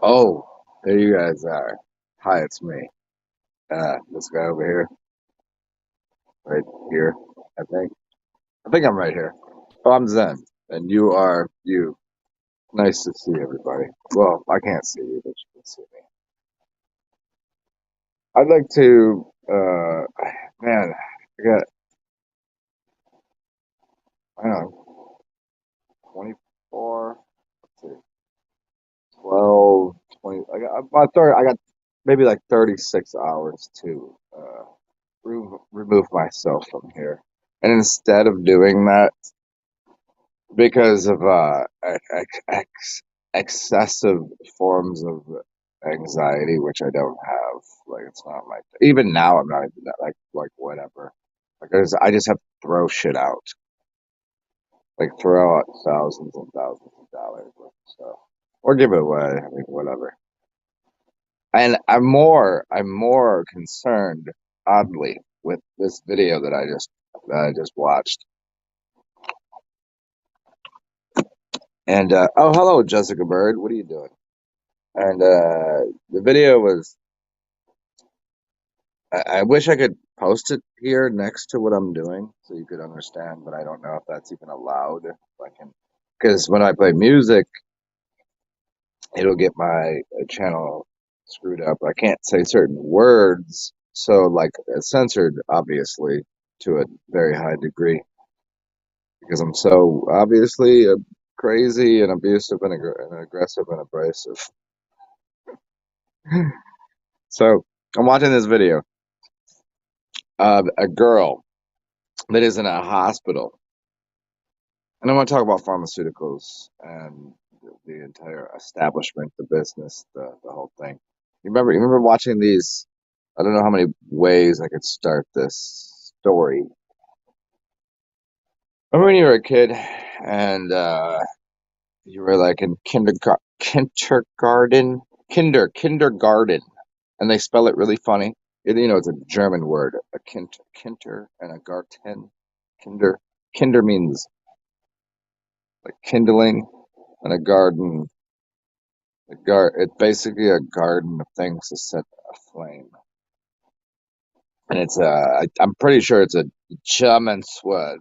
Oh, there you guys are. Hi, it's me. This guy over here, right here, I think. I think I'm right here. Oh, I'm Zen, and you are you. Nice to see everybody. Well, I can't see you, but you can see me. I'd like to, man, I got, I don't know, 24, let's see, 12, 20. I got maybe like 36 hours to remove myself from here. And instead of doing that, because of excessive forms of anxiety, which I don't have. Like it's not like even now I'm not even that like whatever. Like I just have to throw shit out, like throw out thousands and thousands of dollars worth of stuff, or give it away. I mean whatever. And I'm more concerned, oddly, with this video that I just watched. And oh, hello, Jessica Bird. What are you doing? And the video was. I wish I could post it here next to what I'm doing so you could understand, but I don't know if that's even allowed. If I can, because when I play music, it'll get my channel screwed up. I can't say certain words, so like it's censored, obviously, to a very high degree because I'm so obviously crazy and abusive and aggressive and abrasive. So I'm watching this video of a girl that is in a hospital. And I want to talk about pharmaceuticals and the entire establishment, the business, the whole thing. You remember watching these? I don't know how many ways I could start this story. Remember when you were a kid and you were like in kindergarten, and they spell it really funny. It's a German word, a kinter and a garten. Kinder, kinder means like kindling, and a garden. It's basically a garden of things to set aflame, and I'm pretty sure it's a German word.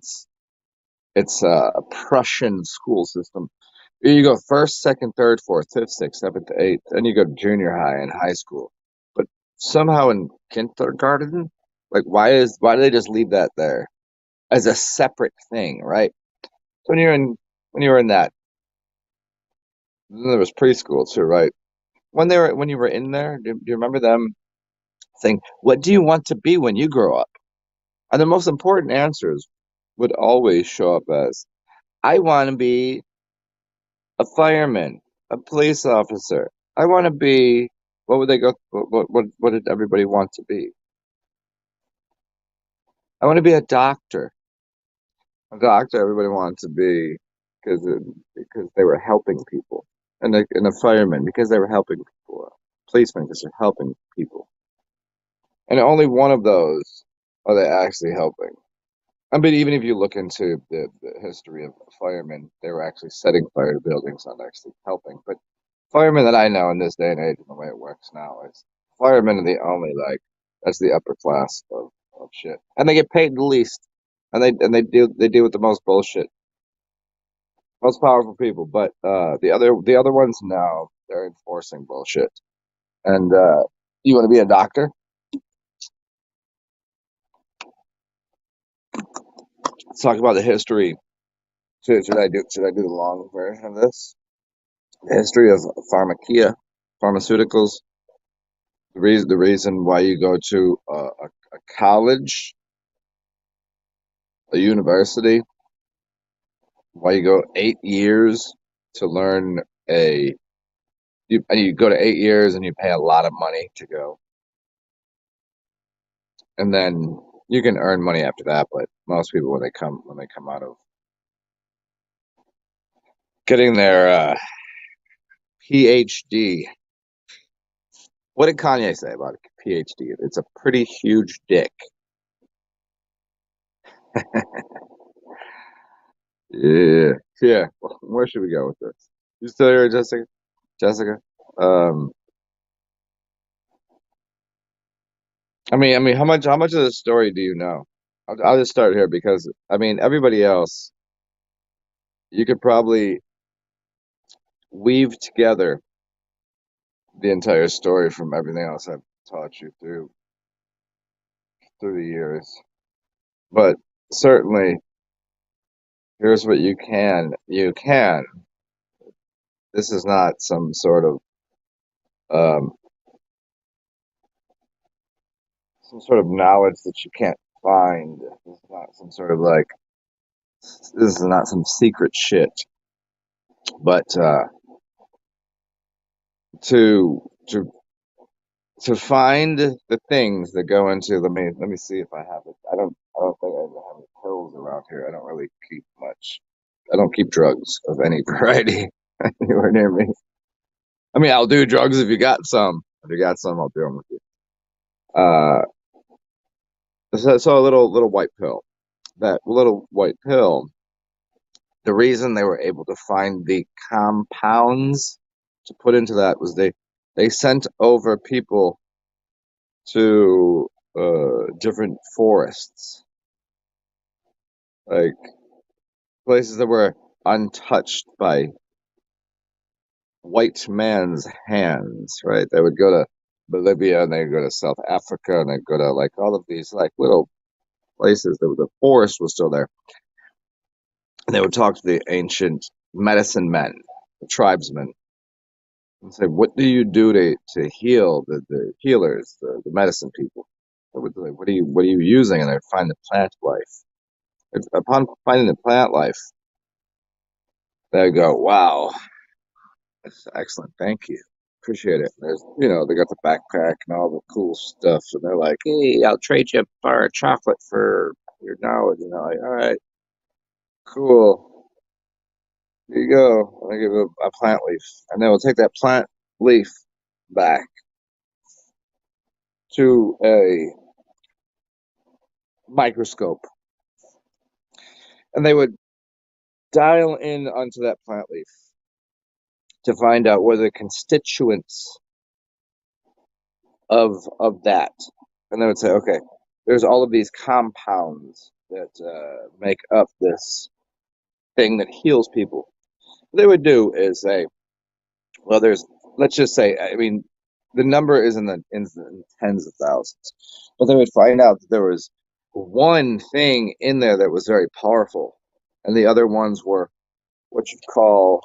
It's a Prussian school system. You go first, second, third, fourth, fifth, sixth, seventh, eighth, then you go to junior high and high school. But somehow in kindergarten, like why do they just leave that there as a separate thing, right? So when you were in that, then there was preschool too, right? When you were in there, do you remember them saying, "What do you want to be when you grow up?" And the most important answers would always show up as, "I want to be a fireman, a police officer. I want to be." What would they go? What did everybody want to be? I want to be a doctor. A doctor, everybody wanted to be because because they were helping people, and a fireman because they were helping people. A policeman because they're helping people, and only one of those are they actually helping. I mean, even if you look into the history of firemen, they were actually setting fire to buildings, not actually helping. But firemen that I know in this day and age, and the way it works now, is firemen are the only like that's the upper class of shit, and they get paid the least, and they deal with the most bullshit, most powerful people. But the other ones now they're enforcing bullshit. And you want to be a doctor? Let's talk about the history. Should I do the long version of this? The history of pharmaceuticals, the reason why you go to a college, a university, why you go 8 years to learn and you go to 8 years and you pay a lot of money to go, and then you can earn money after that. But most people when they come out of getting their PhD, what did Kanye say about a PhD? It's a pretty huge dick. Yeah, yeah. Where should we go with this? You still here, Jessica? Jessica? Um, I mean, how much of the story do you know? I'll just start here because I mean, everybody else, you could probably weave together the entire story from everything else I've taught you through the years. But certainly, here's what you can. This is not um, some sort of knowledge that you can't find. This is not some sort of like this is not some secret shit. But to to find the things that go into let me see if I have it. I don't think I have any pills around here. I don't really keep much. I don't keep drugs of any variety anywhere near me. I mean, I'll do drugs if you got some. If you got some, I'll do them with you. Uh, so a little white pill. That little white pill. The reason they were able to find the compounds to put into that was they sent over people to different forests, like places that were untouched by white man's hands, right? They would go to Bolivia and they'd go to South Africa and they'd go to like all of these like little places that the forest was still there. And they would talk to the ancient medicine men, the tribesmen, and say, "What do you do to heal the healers, the medicine people? What are you using?" And they'd find the plant life. Upon finding the plant life, they go, "Wow, that's excellent. Thank you. Appreciate it." They got the backpack and all the cool stuff, and they're like, "Hey, I'll trade you a bar of chocolate for your knowledge." And they're like, "All right, cool. Here you go." And I give a plant leaf, and they will take that plant leaf back to a microscope, and they would dial in onto that plant leaf to find out what are the constituents of that. And they would say, okay, there's all of these compounds that make up this thing that heals people. What they would do is say, well, let's just say, I mean, the number is in tens of thousands, but they would find out that there was one thing in there that was very powerful, and the other ones were what you call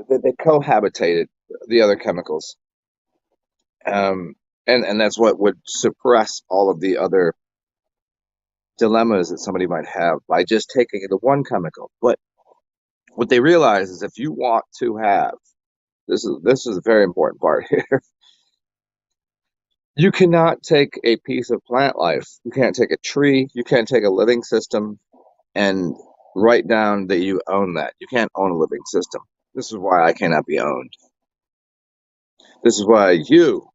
they cohabitated the other chemicals, um, and that's what would suppress all of the other dilemmas that somebody might have by just taking the one chemical. But what they realize is if you want to have this is a very important part here. You cannot take a piece of plant life. You can't take a tree. You can't take a living system and write down that you own that. You can't own a living system. This is why I cannot be owned. This is why you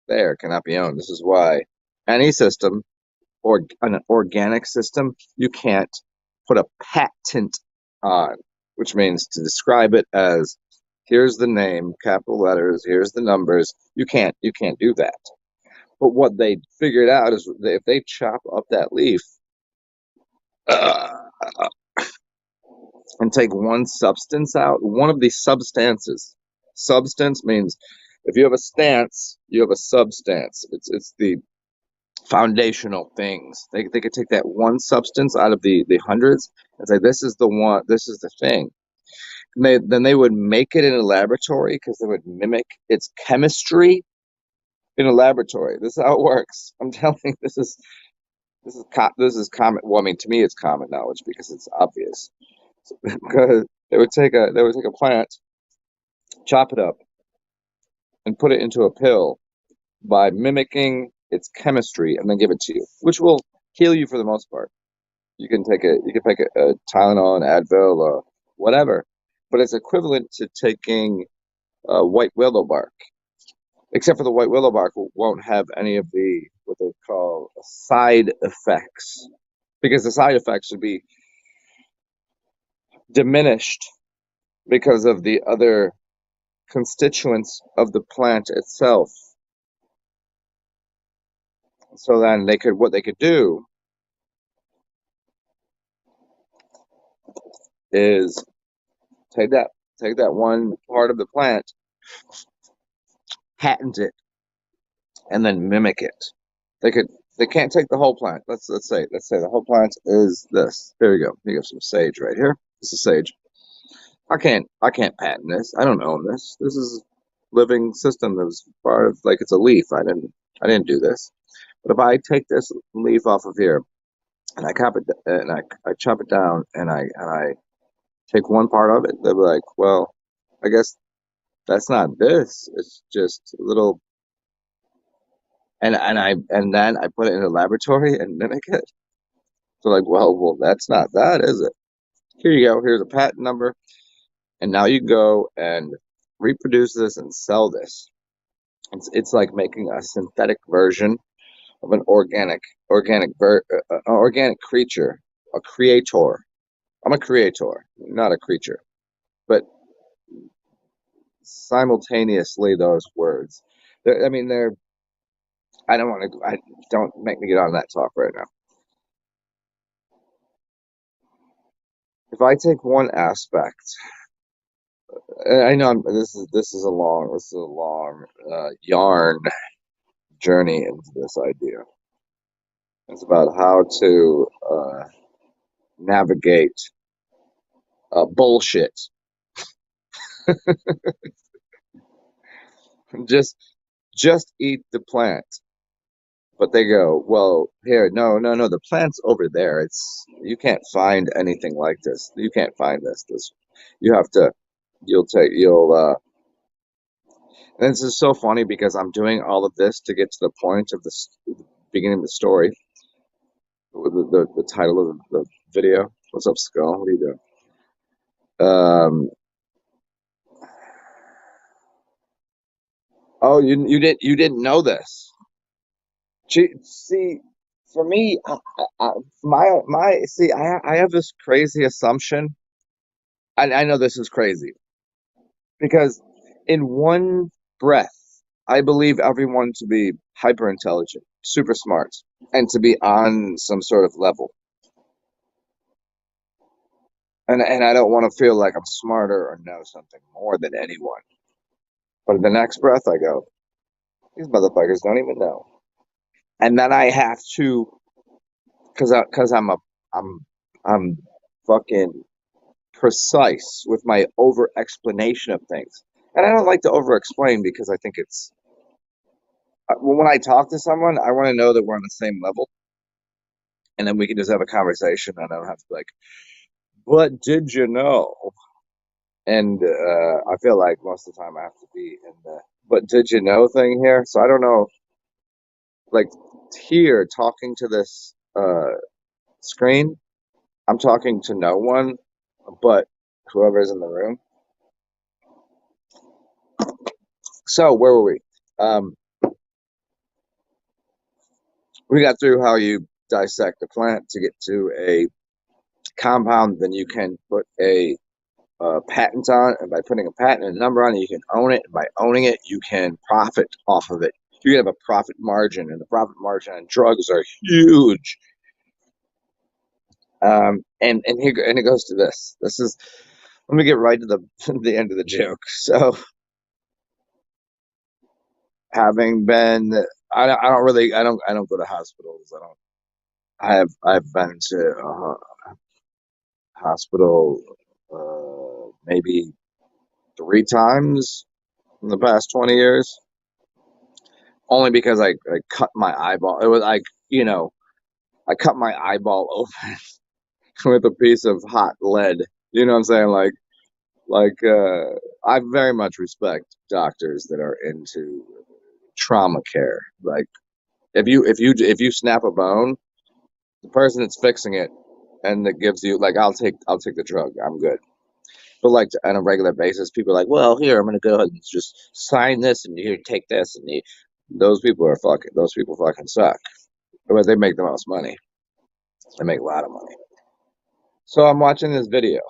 there cannot be owned. This is why any system or an organic system you can't put a patent on, which means to describe it as here's the name, capital letters, here's the numbers. You can't do that. But what they figured out is that if they chop up that leaf uh, and take one substance out, one of these substances. Substance means if you have a stance, you have a substance. It's the foundational things. They could take that one substance out of the hundreds and say this is the one, this is the thing. And then they would make it in a laboratory because they would mimic its chemistry in a laboratory. This is how it works. I'm telling you, this is common. Well, I mean, to me, it's common knowledge because it's obvious. Because they would take a plant, chop it up, and put it into a pill by mimicking its chemistry, and then give it to you, which will heal you for the most part. You can take a Tylenol, an Advil, whatever, but it's equivalent to taking white willow bark, except for the white willow bark won't have any of the what they call side effects, because the side effects should be diminished because of the other constituents of the plant itself. So then what they could do is take that one part of the plant, patent it, and then mimic it. They could they can't take the whole plant. Let's say the whole plant is this. There you go. You have some sage right here. This is sage. I can't patent this. I don't own this. This is living system that was part of, like, it's a leaf. I didn't do this. But if I take this leaf off of here and I chop it down and I take one part of it, they'll be like, well, I guess that's not this. It's just a little, and then I put it in a laboratory and mimic it. So like, well, that's not that, is it? Here you go. Here's a patent number, and now you go and reproduce this and sell this. It's like making a synthetic version of an organic creature, a creator. I'm a creator, not a creature, but simultaneously those words. I mean, they're. I don't want to. I don't make me get on that talk right now. If I take one aspect, I know this is a long yarn journey into this idea. It's about how to navigate bullshit. just just eat the plant. But they go, well, here, no, the plant's over there. You can't find anything like this. You can't find this. You have to, and this is so funny because I'm doing all of this to get to the point of the beginning of the story, the title of the video. What's up, Skull? What are you doing? Oh, you didn't know this. See, for me, I have this crazy assumption. I know this is crazy because in one breath, I believe everyone to be hyper intelligent, super smart, and to be on some sort of level. And I don't want to feel like I'm smarter or know something more than anyone. But in the next breath, I go, these motherfuckers don't even know. And then I have to, I'm I'm fucking precise with my over explanation of things. And I don't like to over explain because I think when I talk to someone, I want to know that we're on the same level, and then we can just have a conversation. And I don't have to be like, "But did you know?" And I feel like most of the time I have to be in the "But did you know" thing here. So I don't know, like, here talking to this screen, I'm talking to no one but whoever's in the room. So where were we? Um, we got through how you dissect a plant to get to a compound. Then you can put a patent on it, and by putting a patent and a number on it, you can own it. And by owning it, you can profit off of it. You can have a profit margin, and the profit margin on drugs are huge. And it goes to this. This is Let me get right to the the end of the joke. So, having been, I don't go to hospitals. I've been to a hospital maybe 3 times in the past 20 years, only because I cut my eyeball. It was like, I cut my eyeball open with a piece of hot lead. You know what I'm saying? I very much respect doctors that are into trauma care. Like, if you snap a bone, the person that's fixing it and that gives you, like, I'll take the drug. I'm good. But like, on a regular basis, people are like, well, here, I'm gonna go ahead and just sign this, and here, take this, and those people fucking suck. But they make the most money. They make a lot of money. So I'm watching this video,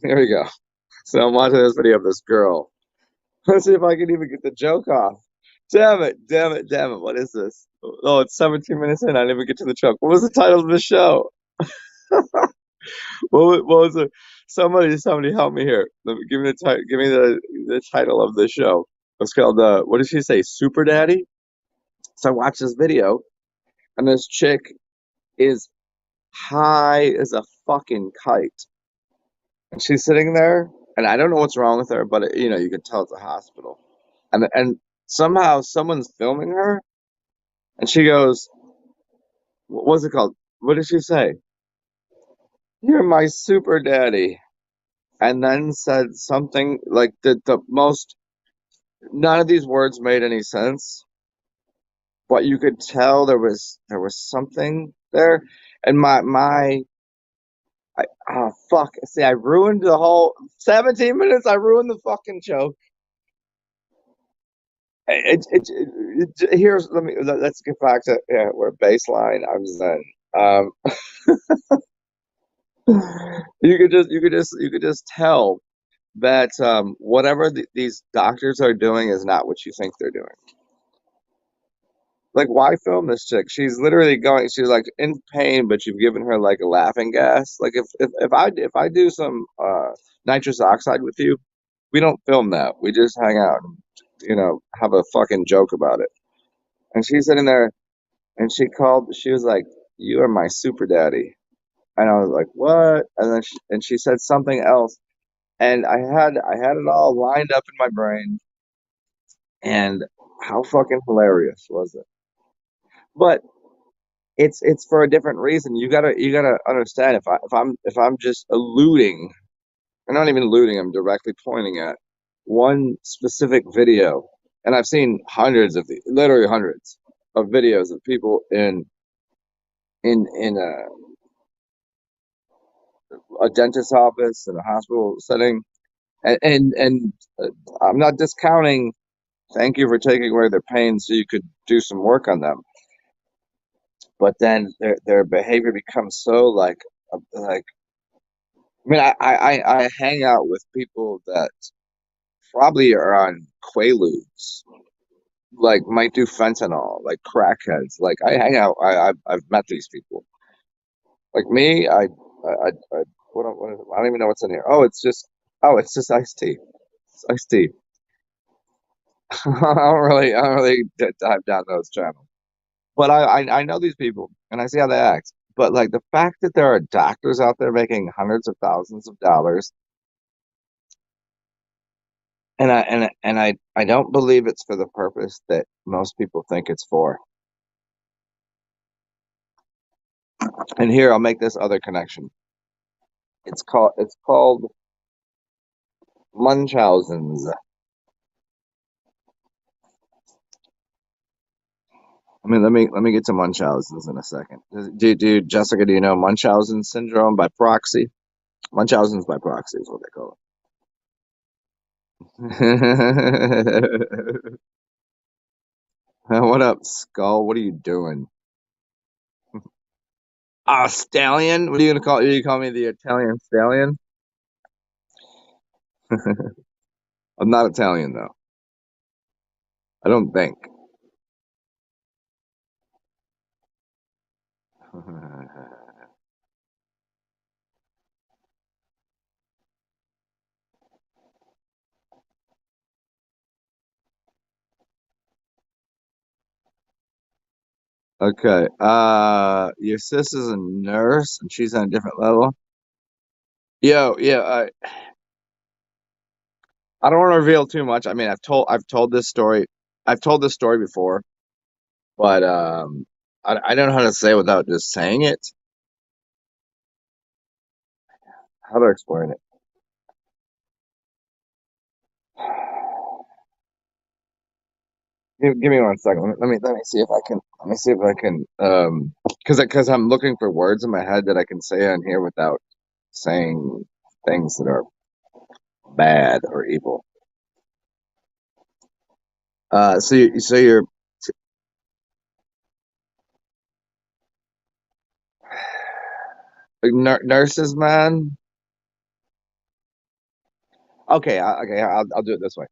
Here we go. So I'm watching this video of this girl. Let's see if I can even get the joke off. Damn it, damn it, damn it. What is this? Oh, it's 17 minutes in. I didn't even get to the joke. What was the title of the show? What was it? Somebody help me here. Give me the title. Give me the title of the show. It's called what did she say? Super Daddy. So I watched this video, and this chick is high as a fucking kite, and she's sitting there, and I don't know what's wrong with her, but you can tell it's a hospital, and somehow someone's filming her, and she goes, "What's it called? What did she say? You're my super daddy." And then said something like the most, none of these words made any sense, but you could tell there was something there. And oh fuck, see, I ruined the whole 17 minutes. I ruined the fucking joke. Here's, let's get back to, yeah, we're baseline. I'm zen. Um, you could just tell that whatever these doctors are doing is not what you think they're doing. Like, why film this chick? She's literally going. She's like in pain, but you've given her like a laughing gas. Like, if I do some nitrous oxide with you, we don't film that. We just hang out and have a fucking joke about it. And she's sitting there, and she called. She was like, "You are my super daddy," and I was like, "What?" And she said something else, and I had it all lined up in my brain. And how fucking hilarious was it? But it's for a different reason. You gotta understand, if I'm just alluding, I'm not even alluding, I'm directly pointing at one specific video, and I've seen hundreds of these, literally hundreds of videos of people in a dentist's office, in a hospital setting, and I'm not discounting. Thank you for taking away their pain so you could do some work on them. But then their behavior becomes so like, I mean, I hang out with people that probably are on Quaaludes, like might do fentanyl, like crackheads. Like, I hang out. I've met these people. Like me, I what I don't even know what's in here. Oh, it's just iced tea. It's iced tea. I don't really dive down those channels. But I know these people, and I see how they act. But like, the fact that there are doctors out there making hundreds of thousands of dollars, and I don't believe it's for the purpose that most people think it's for. And here, I'll make this other connection. It's called Munchausen's. I mean, let me get to Munchausen's in a second. Jessica, do you know Munchausen syndrome by proxy? Munchausen's by proxy is what they call it. What up, Skull? What are you doing? Ah, stallion? What are you gonna call? You call me the Italian stallion? I'm not Italian though. I don't think. Okay. Your sister's a nurse and she's on a different level. Yo, yeah. I don't want to reveal too much. I mean, I've told this story. I've told this story before, but I don't know how to say it without just saying it. How to explain it? Give me 1 second. Let me see if I can. Let me see if I can. Because I'm looking for words in my head that I can say on here without saying things that are bad or evil. So you're nurses, man. Okay, I'll do it this way.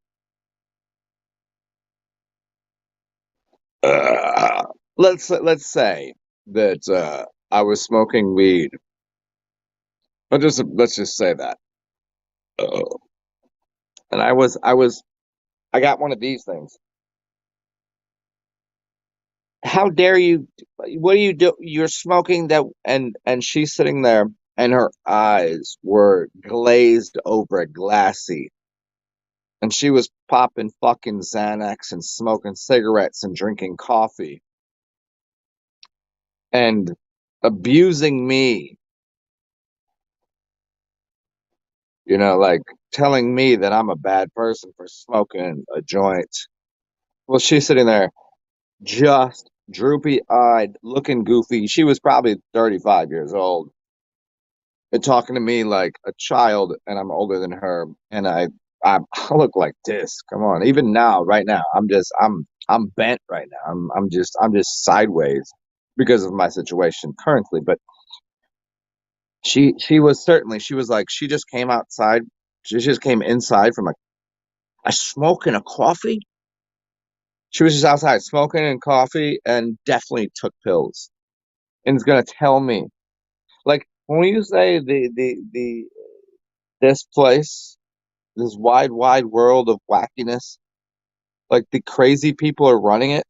Uh, let's say that I was smoking weed. Let's just say that. Uh, and I got one of these things. How dare you? What do you do? You're smoking that, and she's sitting there, and her eyes were glazed over, glassy, and she was popping fucking Xanax and smoking cigarettes and drinking coffee and abusing me, like telling me that I'm a bad person for smoking a joint. Well, she's sitting there just droopy eyed, looking goofy. She was probably 35 years old and talking to me like a child, and I'm older than her, and I look like this. Come on, even now, right now, I'm bent right now. I'm just sideways because of my situation currently. But she was like she just came outside. She just came inside from a smoke and a coffee. She was just outside smoking and coffee, and definitely took pills, and is gonna tell me like when you say the this place, this wide world of wackiness, like the crazy people are running it,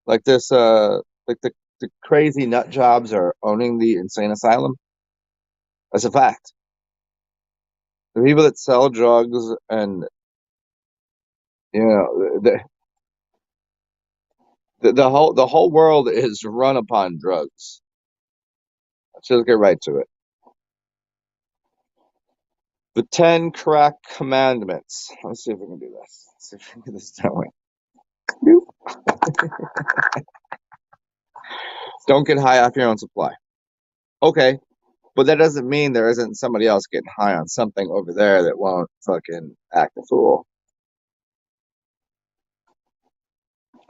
like this, like the crazy nut jobs are owning the insane asylum. That's a fact. The people that sell drugs and the whole world is run upon drugs. Let's just get right to it. The Ten Correct Commandments. Let's see if we can do this. Let's see if we can do this that way. Don't get high off your own supply. Okay, but that doesn't mean there isn't somebody else getting high on something over there that won't fucking act a fool.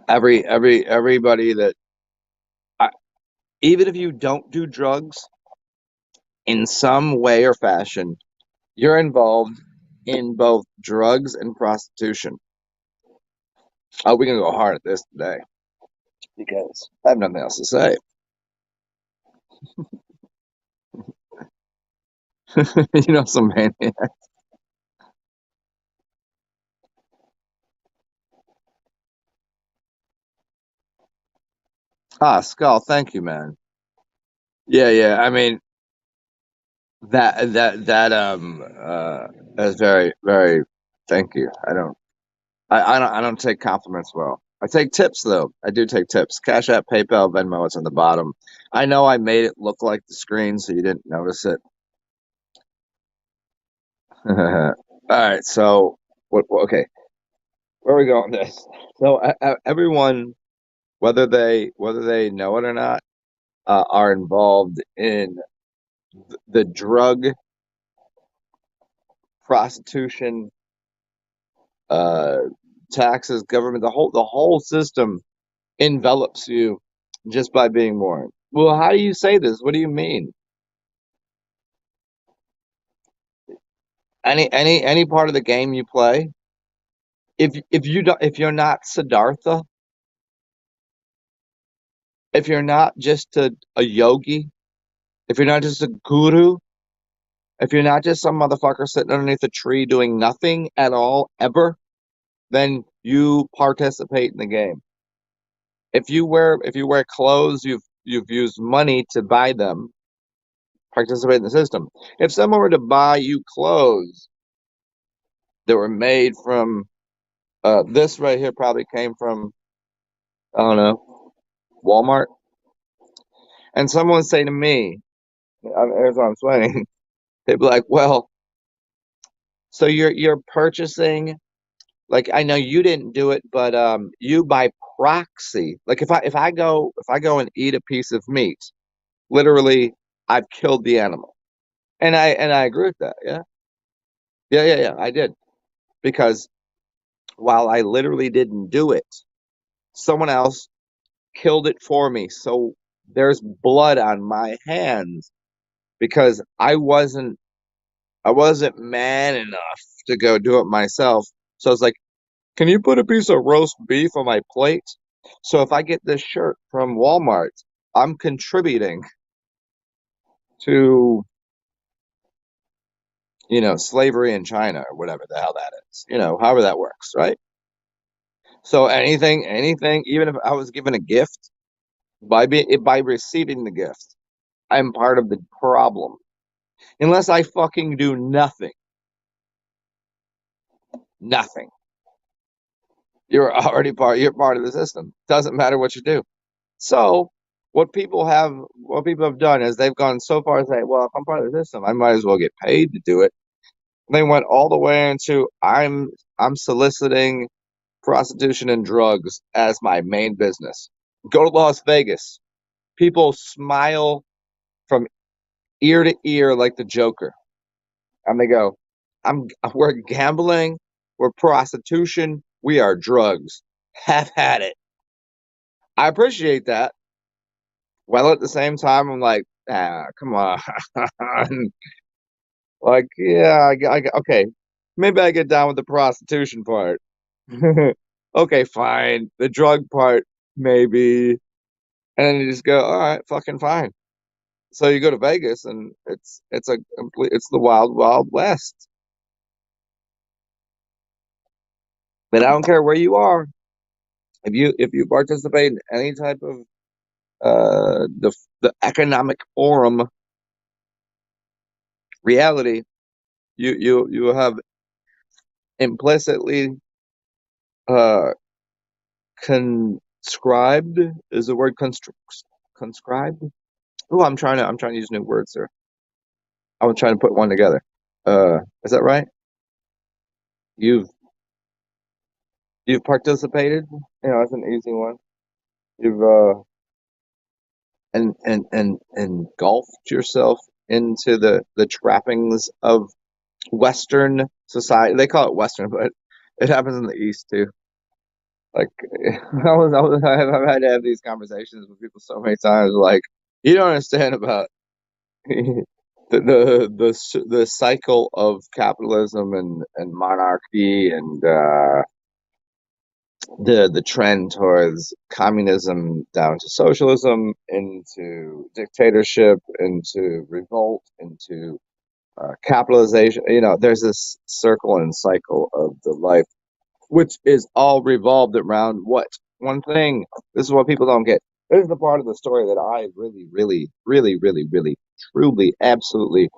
Everybody that, I, even if you don't do drugs in some way or fashion, you're involved in both drugs and prostitution. Oh, we're gonna go hard at this today because I have nothing else to say. Some maniac. Ah, Skull, thank you, man. Yeah, yeah. I mean that's very, very thank you. I don't take compliments well. I take tips though. I do take tips. Cash App, PayPal, Venmo, it's on the bottom. I know I made it look like the screen so you didn't notice it. All right, so okay, where are we going with this? So everyone, whether they know it or not, are involved in the drug, prostitution, uh, taxes, government, the whole system envelops you just by being born. Well, how do you say this? What do you mean? Any part of the game you play, if you don't, if you're not Siddhartha, if you're not just a yogi, if you're not just a guru, if you're not just some motherfucker sitting underneath a tree doing nothing at all ever, then you participate in the game. If you wear clothes, you've used money to buy them, participate in the system. If someone were to buy you clothes that were made from this right here probably came from, I don't know, Walmart, and someone say to me, here's what I'm saying, they'd be like, well, so you're purchasing, like, I know you didn't do it, but you by proxy, like if I go and eat a piece of meat, literally I've killed the animal. And I agree with that. Yeah. Yeah, yeah, yeah, I did. Because while I literally didn't do it, someone else killed it for me. So there's blood on my hands because I wasn't man enough to go do it myself. So it's like, can you put a piece of roast beef on my plate? So if I get this shirt from Walmart, I'm contributing to, slavery in China or whatever the hell that is, however that works, right? So anything, even if I was given a gift, by receiving the gift, I'm part of the problem. Unless I fucking do nothing, nothing. You're part of the system. Doesn't matter what you do. So what people have done is they've gone so far as say, well, if I'm part of the system, I might as well get paid to do it. They went all the way into I'm soliciting prostitution and drugs as my main business. Go to Las Vegas. People smile from ear to ear like the Joker. And they go, we're gambling, we're prostitution, we are drugs. Have had it. I appreciate that. Well, at the same time, I'm like, come on. Like, yeah, okay. Maybe I get down with the prostitution part. Okay, fine. The drug part, maybe. And then you just go, all right, fucking fine. So you go to Vegas, and it's the wild, wild west. But I don't care where you are. If you participate in any type of the economic forum reality, you have implicitly uh conscribed is the word conscribed. Oh, I'm trying to use new words there. I was trying to put one together. Is that right? You've you've participated. That's an easy one. You've and engulfed yourself into the trappings of Western society. They call it Western, but it happens in the East too. Like I've had to have these conversations with people so many times. Like, you don't understand about the cycle of capitalism and monarchy and the trend towards communism down to socialism, into dictatorship, into revolt, into capitalization. There's this circle and cycle of the life, which is all revolved around what? One thing. This is what people don't get. This is the part of the story that I really, really, really, really, really, truly, absolutely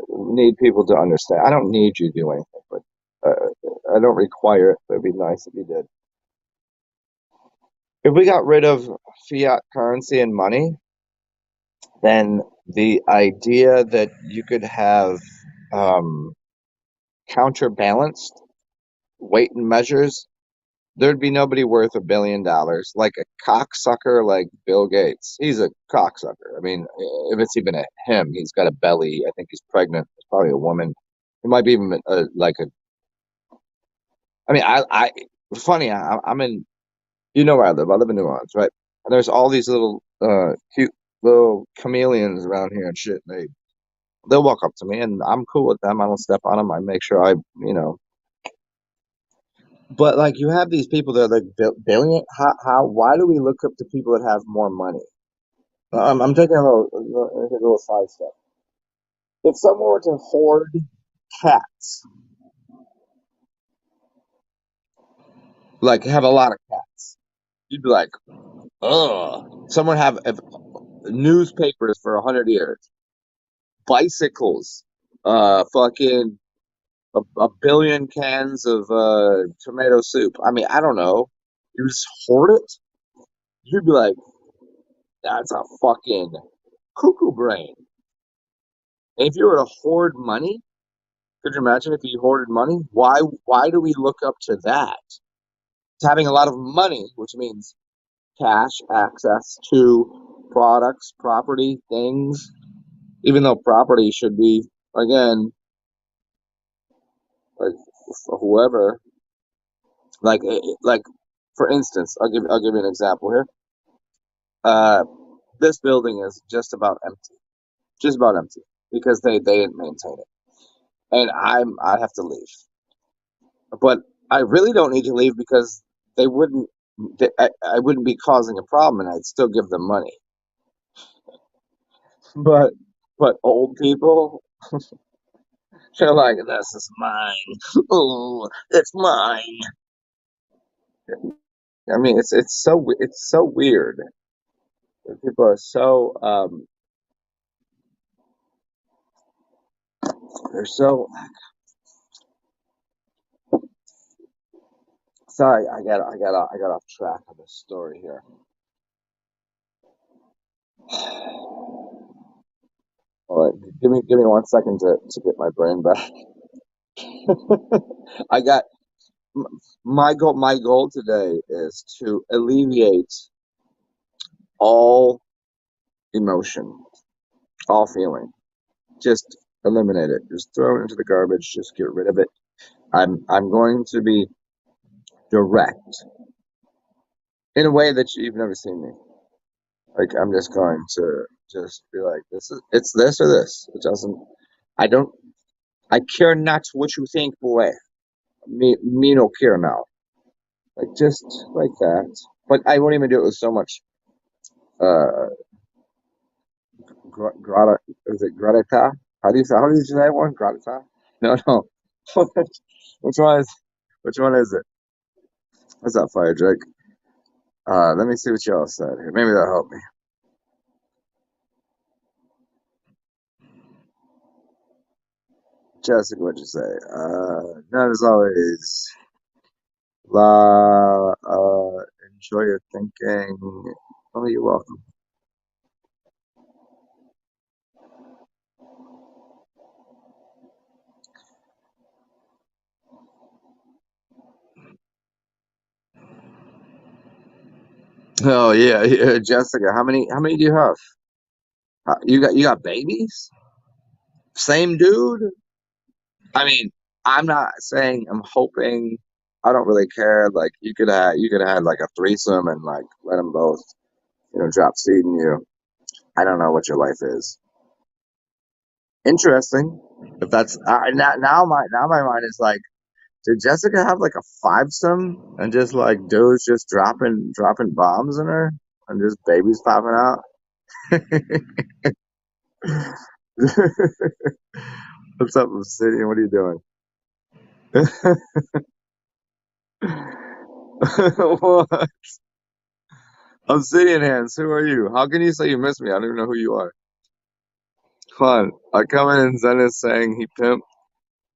need people to understand. I don't need you to do anything, but I don't require it. But it'd be nice if you did. If we got rid of fiat currency and money, then the idea that you could have um, counterbalanced weight and measures, there'd be nobody worth $1 billion. Like a cocksucker like Bill Gates. He's a cocksucker. I mean, if it's even a him, he's got a belly. I think he's pregnant. It's probably a woman. It might be even like a. I mean, funny. I'm in. You know where I live. I live in New Orleans, right? And there's all these little cute little chameleons around here and shit. They'll walk up to me, and I'm cool with them. I don't step on them. I make sure But like, you have these people that are like billion. Why do we look up to people that have more money? I'm taking a little side step. If someone were to hoard cats, like have a lot of cats, you'd be like, ugh. Someone have newspapers for 100 years, bicycles, fucking a billion cans of tomato soup. I mean, I don't know. You just hoard it. You'd be like, that's a fucking cuckoo brain. And if you were to hoard money, could you imagine if you hoarded money? Why do we look up to that? It's having a lot of money, which means cash, access to products, property, things. Even though property should be, again, like whoever, like for instance, I'll give you an example here. Uh, this building is just about empty because they didn't maintain it. and I have to leave. But I really don't need to leave because they wouldn't. I wouldn't be causing a problem, and I'd still give them money. But old people, they're like, "This is mine. Oh, it's mine." I mean, it's so weird. People are so they're so sorry. I got off track of this story here. All right, give me 1 second to get my brain back. I got my goal today is to alleviate all emotion, all feeling. Just eliminate it. Just throw it into the garbage. Just get rid of it. I'm going to be direct in a way that you've never seen me. Like I'm just going to just be like, this is it's this or this. It doesn't. I don't. I care not what you think, boy. Me no care now. Like just like that. But I won't even do it with so much. Uh, grata. Is it gratita? How do you say that one? Gratita? No, no. Which one is? Which one is it? What's up, Fire Drake? Let me see what y'all said here. Maybe that'll help me. Jessica, what'd you say? Not as always. Enjoy your thinking. Oh, you're welcome. Oh yeah, yeah, Jessica. How many do you have? You got babies? Same dude? I mean, I'm not saying I'm hoping. I don't really care. Like you could have had like a threesome and like let them both, drop seed in you. I don't know what your life is. Interesting. If that's now my mind is like, did Jessica have like a fivesome and just like dudes just dropping bombs in her and just babies popping out? What's up, Obsidian? What are you doing? What? Obsidian hands, who are you? How can you say you miss me? I don't even know who you are. Come on. I come in and Zen is saying he pimped.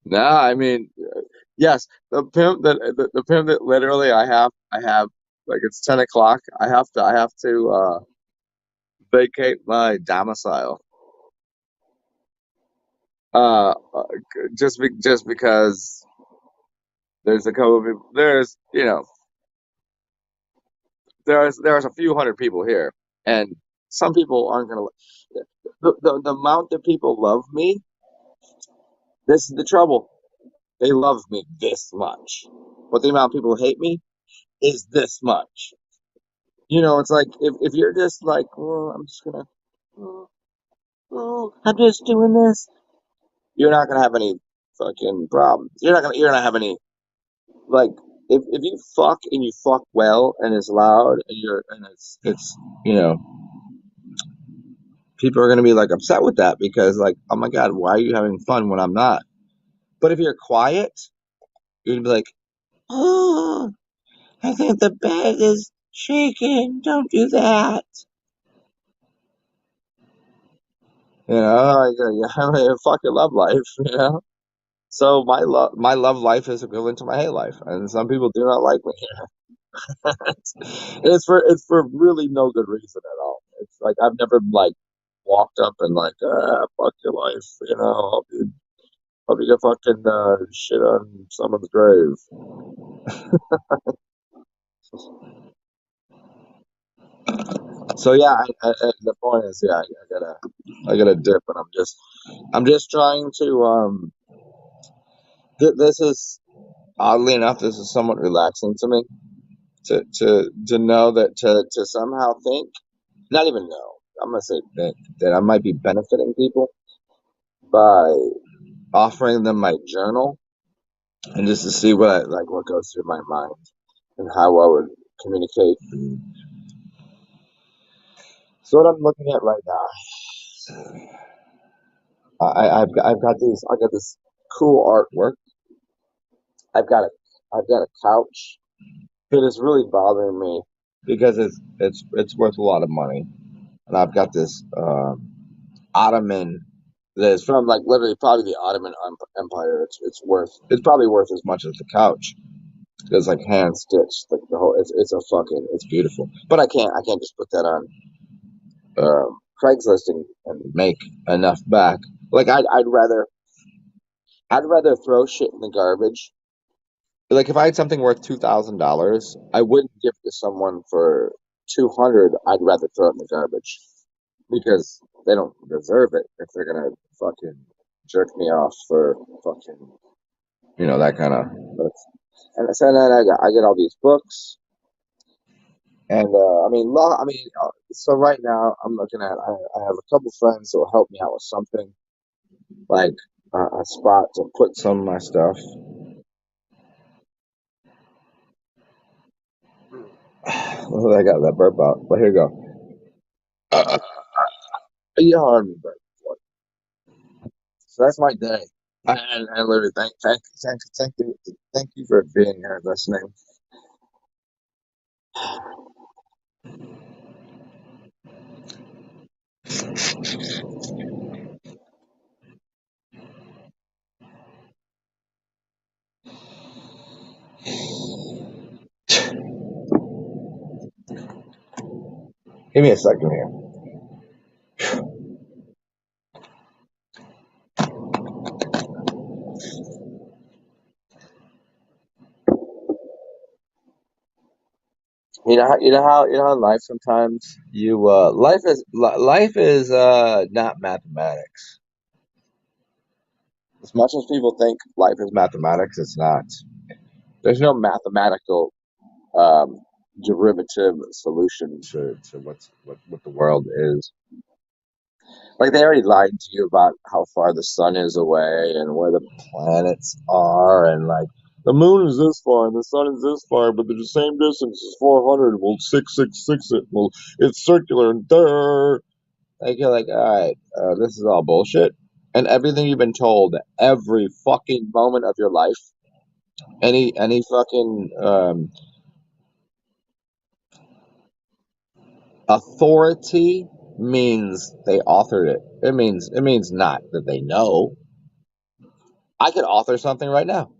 Nah, I mean, yes, the pimp that literally I have like it's 10 o'clock. I have to vacate my domicile. Uh just because there's a couple of people there's there's a few hundred people here, and some people aren't gonna the amount that people love me. This is the trouble. They love me this much, but the amount of people who hate me is this much. It's like if you're just like, well, I'm just gonna, oh, I'm just doing this. You're not gonna have any fucking problems. You're gonna have any like if you fuck and you fuck well and it's loud and it's you know people are gonna be like upset with that because like, oh my god, why are you having fun when I'm not? But if you're quiet, you're gonna be like, oh, I think the bed is shaking. Don't do that. You have a fucking love life. So my love life is equivalent to my hate life, and some people do not like me. It's for really no good reason at all. It's like I've never like walked up and like, fuck your life, hope you get fucking shit on someone's grave. So yeah, the point is, yeah, I gotta dip, and I'm just trying to this is oddly enough, this is somewhat relaxing to me to know that to somehow think, not even know, I'm gonna say that I might be benefiting people by offering them my journal and just to see what goes through my mind and how I would communicate. So what I'm looking at right now, I've got this cool artwork. I've got a I've got a couch that is really bothering me because it's worth a lot of money, and I've got this ottoman that is from like literally probably the Ottoman Empire. It's probably worth as much as the couch. It's like hand stitched, like the whole. It's beautiful. But I can't just put that on Craigslist and make enough back. Like I'd rather throw shit in the garbage. Like if I had something worth $2,000, I wouldn't give it to someone for 200. I'd rather throw it in the garbage because they don't deserve it if they're gonna fucking jerk me off for fucking that kind of. And so then I get all these books, and so right now I'm looking at I have a couple friends who will help me out with something like a spot to put some of my stuff. I got that burp out, but here you go. You heard me burp. So that's my day. And literally, thank you for being here, listening. Give me a second here. You know how in life sometimes life is not mathematics. As much as people think life is mathematics, it's not. There's no mathematical um, derivative solution to what the world is. Like they already lied to you about how far the sun is away and where the planets are, and like the moon is this far and the sun is this far, but they're the same distance as 400. Well, 666 it. Well, it's circular and there. Like you're like, all right, this is all bullshit. And everything you've been told, every fucking moment of your life, any fucking authority means they authored it. It means not that they know. I could author something right now.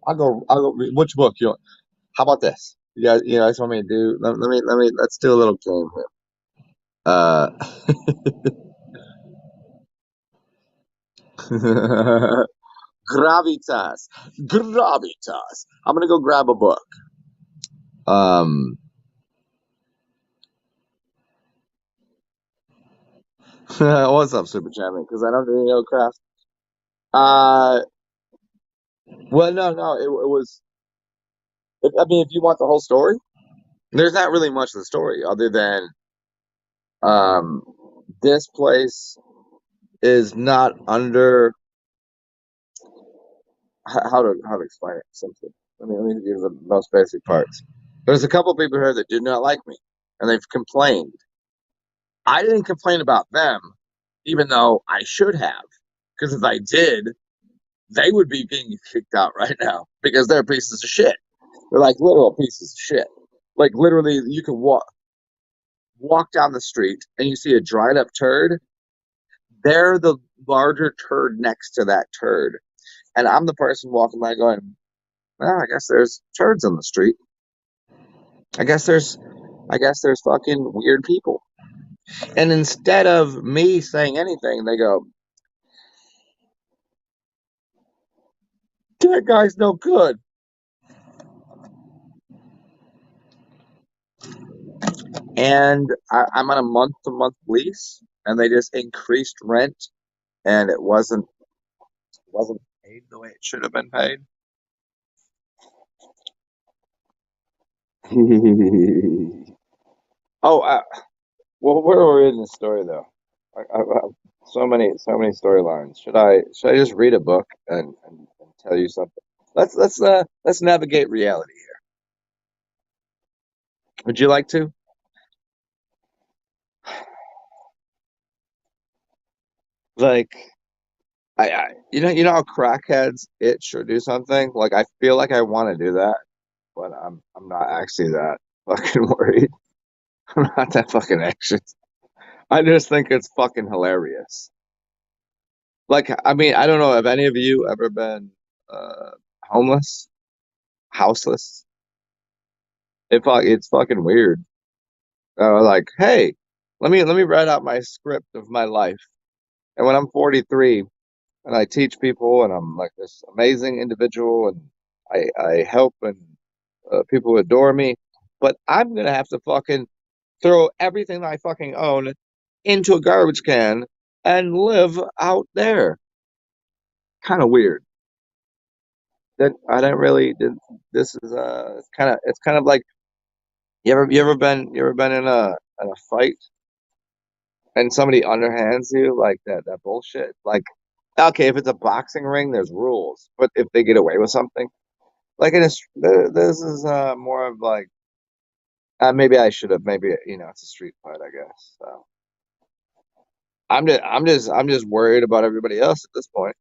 I'll go read which book you want. How about this? You guys want me to do let's do a little game here. Uh gravitas. Gravitas. I'm gonna go grab a book. Um what's up, Super Champion? Because I don't really know craft. Uh well no, it was if you want the whole story, there's not really much of the story other than um this place is not under how to explain it simply. Let me give you the most basic parts. There's a couple people here that do not like me, and they've complained. I didn't complain about them, even though I should have, because if I did, they would be being kicked out right now because they're pieces of shit. They're like literal pieces of shit. Like literally, you can walk down the street and you see a dried up turd. They're the larger turd next to that turd, and I'm the person walking by going, "Well, I guess there's turds on the street. I guess there's I guess there's fucking weird people." And instead of me saying anything, they go, "That guy's no good." And I'm on a month to month lease, and they just increased rent, and it wasn't paid the way it should have been paid. Oh, well, where were we in the story though? So many storylines. Should I just read a book and tell you something? Let's navigate reality. Would you like to? Like you know how crackheads itch or do something? Like I feel like I want to do that, but I'm not actually that fucking worried. I'm not that fucking anxious. I just think it's fucking hilarious. Like I mean, I don't know, have any of you ever been uh homeless, houseless? It's fucking weird. Like, hey, let me write out my script of my life. And when I'm 43 and I teach people and I'm like this amazing individual and I help and people adore me, but I'm gonna have to fucking throw everything that I fucking own into a garbage can and live out there. Kind of weird. That I don't really. This is it's kind of like you ever been in a fight and somebody underhands you like that bullshit. Like okay, if it's a boxing ring, there's rules, but if they get away with something, like this is more of like maybe I should have maybe it's a street fight, I guess. So I'm just worried about everybody else at this point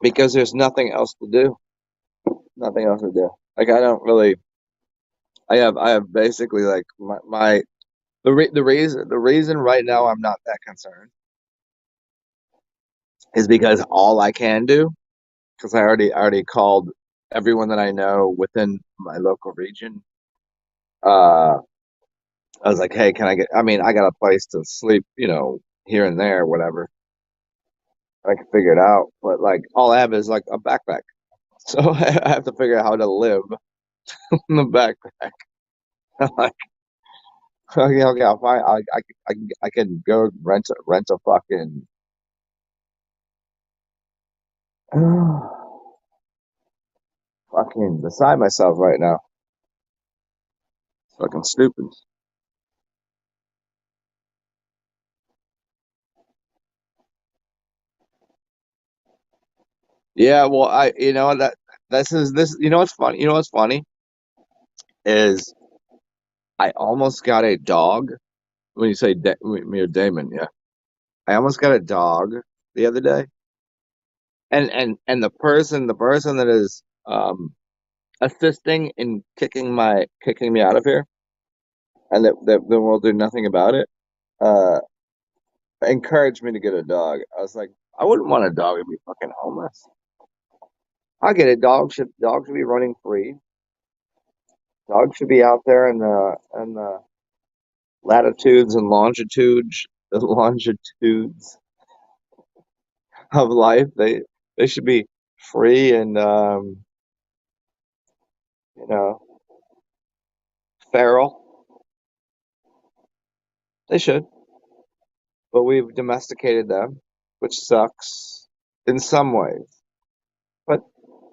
because there's nothing else to do. Nothing else to do. Like I don't really. I have basically like my the reason right now I'm not that concerned is because all I can do because I already called everyone that I know within my local region. Uh, I was like, hey, can I get? I mean, I got a place to sleep, here and there, whatever. I can figure it out. But like, all I have is like a backpack, so I have to figure out how to live in the backpack. Like, okay, okay, I'll find. I can go rent a fucking. Fucking beside myself right now. Fucking stupid. Yeah, well, this. You know what's funny? You know what's funny is I almost got a dog. When you say me or Damon, yeah, I almost got a dog the other day, and the person that is assisting in kicking me out of here, and that will do nothing about it. Uh, encouraged me to get a dog. I was like, I wouldn't want a dog to be fucking homeless. I get it. Dogs should be running free. Dogs should be out there in the latitudes and longitudes the longitudes of life. They should be free and you know feral. They should, but we've domesticated them, which sucks in some ways. But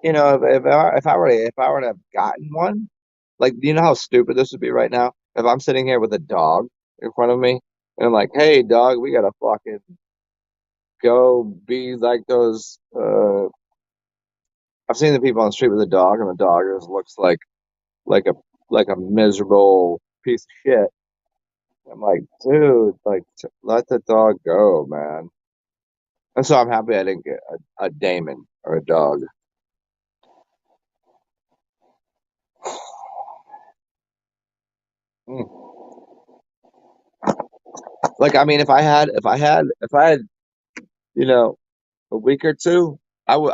if I were to have gotten one, like you know how stupid this would be right now if I'm sitting here with a dog in front of me and I'm like, hey dog, we gotta fucking go be like those. I've seen the people on the street with a dog, and the dog just looks like a like a miserable piece of shit. I'm like, dude, like let the dog go, man. And so I'm happy I didn't get a Damon or a dog. Mm. Like, I mean, if I had, you know, a week or two, I would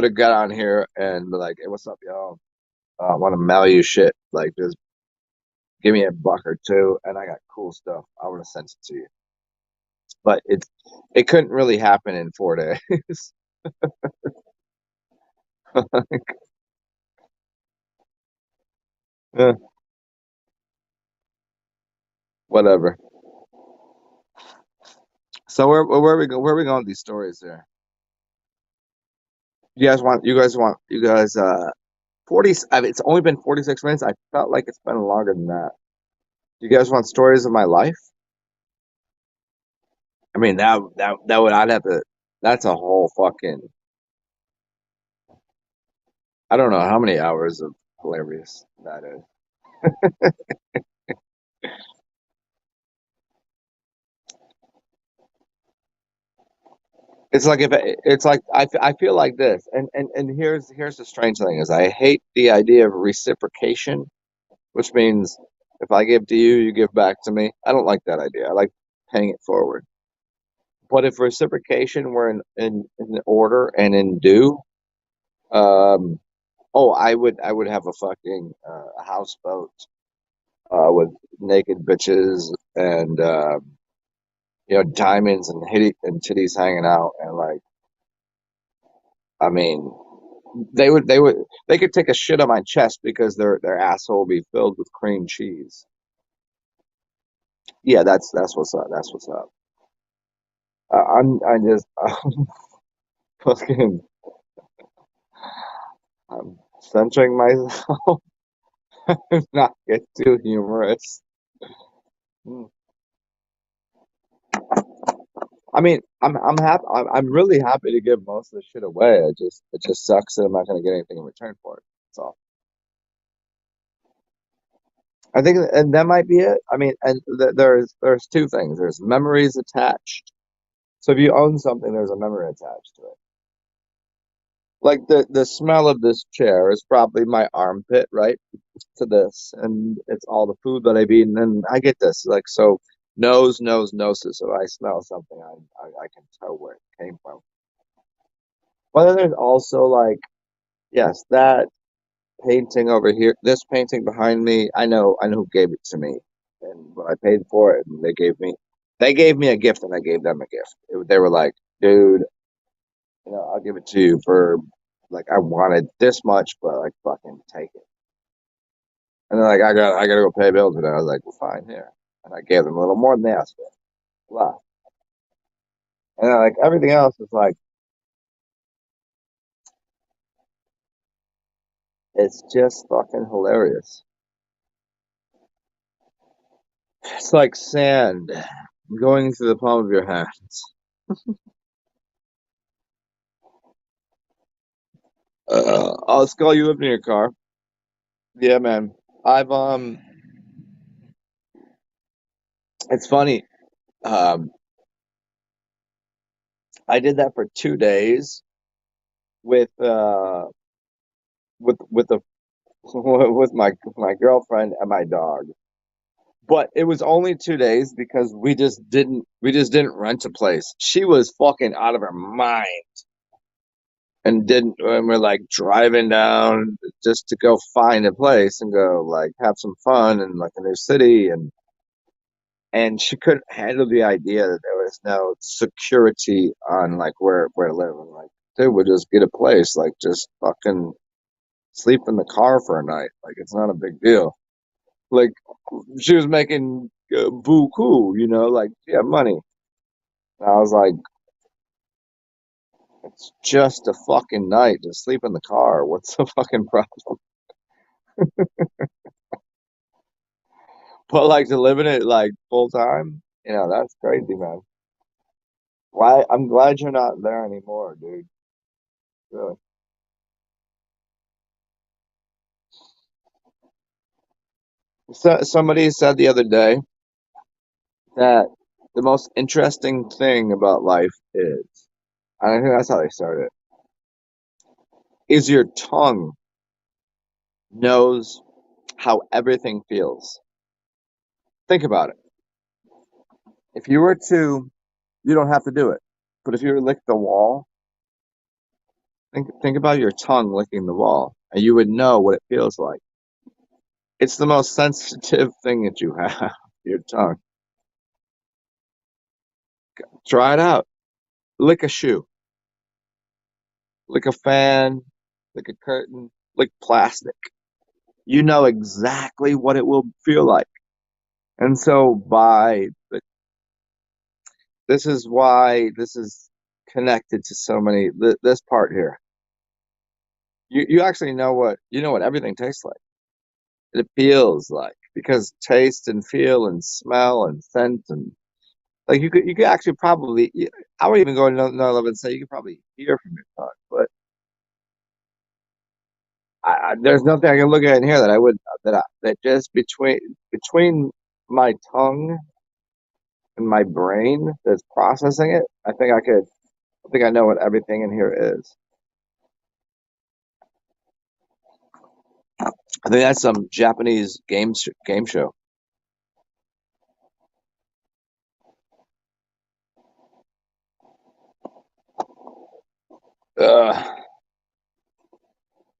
have got on here and be like, hey, what's up, y'all? I want to mail you shit. Like, just give me a buck or two, and I got cool stuff. I would have sent it to you. But it couldn't really happen in 4 days. Eh, whatever. So where are we going with these stories there? You guys want you guys 40, I mean, it's only been 46 minutes. I felt like it's been longer than that. Do you guys want stories of my life? I mean, that would I'd have to. That's a whole fucking. I don't know how many hours of hilarious that is. It's like if it's like I feel like this, and here's the strange thing is I hate the idea of reciprocation, which means if I give to you, you give back to me. I don't like that idea. I like paying it forward. But if reciprocation were in order and in due, um, oh, I would have a fucking houseboat with naked bitches and diamonds and and titties hanging out and like I mean they could take a shit on my chest because their asshole will be filled with cream cheese. Yeah, that's what's up. That's what's up. I just fucking I'm censoring myself. Not get too humorous. Hmm. I mean, I'm happy. I'm really happy to give most of the shit away. It just sucks that I'm not going to get anything in return for it. That's all. I think, and that might be it. I mean, and there's two things. There's memories attached. So if you own something, there's a memory attached to it. Like the smell of this chair is probably my armpit, right? To this, and it's all the food that I've eaten, and I get this. Like so, nose, noses. So I smell something, I can tell where it came from. But then there's also like, yes, that painting over here, this painting behind me, I know who gave it to me, and when I paid for it, and they gave me a gift, and I gave them a gift. They were like, dude, I'll give it to you for like I wanted this much, but like fucking take it. And they're like, I gotta go pay bills today. I was like, well, fine, here, and I gave them a little more than they asked for. Blah. And then, like everything else is like, it's just fucking hilarious. It's like sand going through the palm of your hands. Oh, Skull, you lived in your car. Yeah, man. I've it's funny. Um, I did that for 2 days with with the with my girlfriend and my dog. But it was only 2 days because we just didn't rent a place. She was fucking out of her mind and we're like driving down just to go find a place and go like have some fun in like a new city and she couldn't handle the idea that there was no security on like where I live. I'm like, dude, we'll just get a place, like just fucking sleep in the car for a night. Like it's not a big deal. Like she was making buku, like yeah, money. And I was like, it's just a fucking night. Just sleep in the car. What's the fucking problem? But like to live in it like full time, that's crazy, man. Why? I'm glad you're not there anymore, dude. Really. So somebody said the other day that the most interesting thing about life is, I think that's how they started, is your tongue knows how everything feels. Think about it. If you were to, you don't have to do it, but if you were to lick the wall, think about your tongue licking the wall, and you would know what it feels like. It's the most sensitive thing that you have, your tongue. Try it out. Lick a shoe, lick a fan, lick a curtain, lick plastic. You know exactly what it will feel like. And so this is why this is connected to so many this part here. You actually know what everything tastes like. It feels like because taste and feel and smell and scent and like you could actually probably I would even go another level and say you could probably hear from your tongue, but there's nothing I can look at in here that I would that just between my tongue and my brain that's processing it. I think I know what everything in here is. I think that's some Japanese game show. Ugh.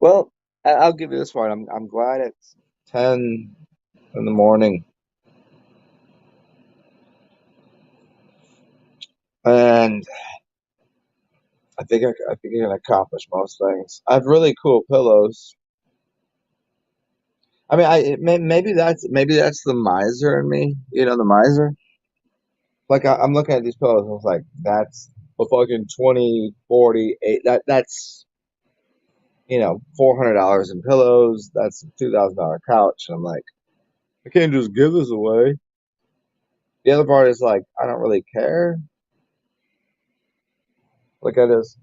Well, I'll give you this one. I'm glad it's 10 in the morning, and I think I can accomplish most things. I have really cool pillows. I mean, maybe that's the miser in me. You know, the miser. Like I'm looking at these pillows, and I was like, that's a fucking 20, 40, eight. That's $400 in pillows. That's a $2,000 couch. And I'm like, I can't just give this away. The other part is like, I don't really care. Like I just,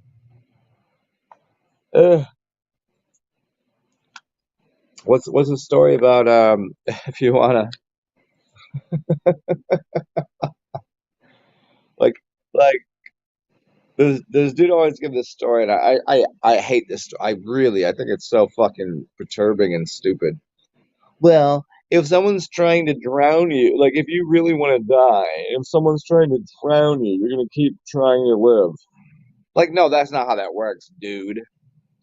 ugh. What's the story about? If you wanna like like this dude always give this story, and I hate this. I think it's so fucking perturbing and stupid. Well, if someone's trying to drown you, like if you really want to die, if someone's trying to drown you, you're gonna keep trying to live. Like, no, that's not how that works, dude.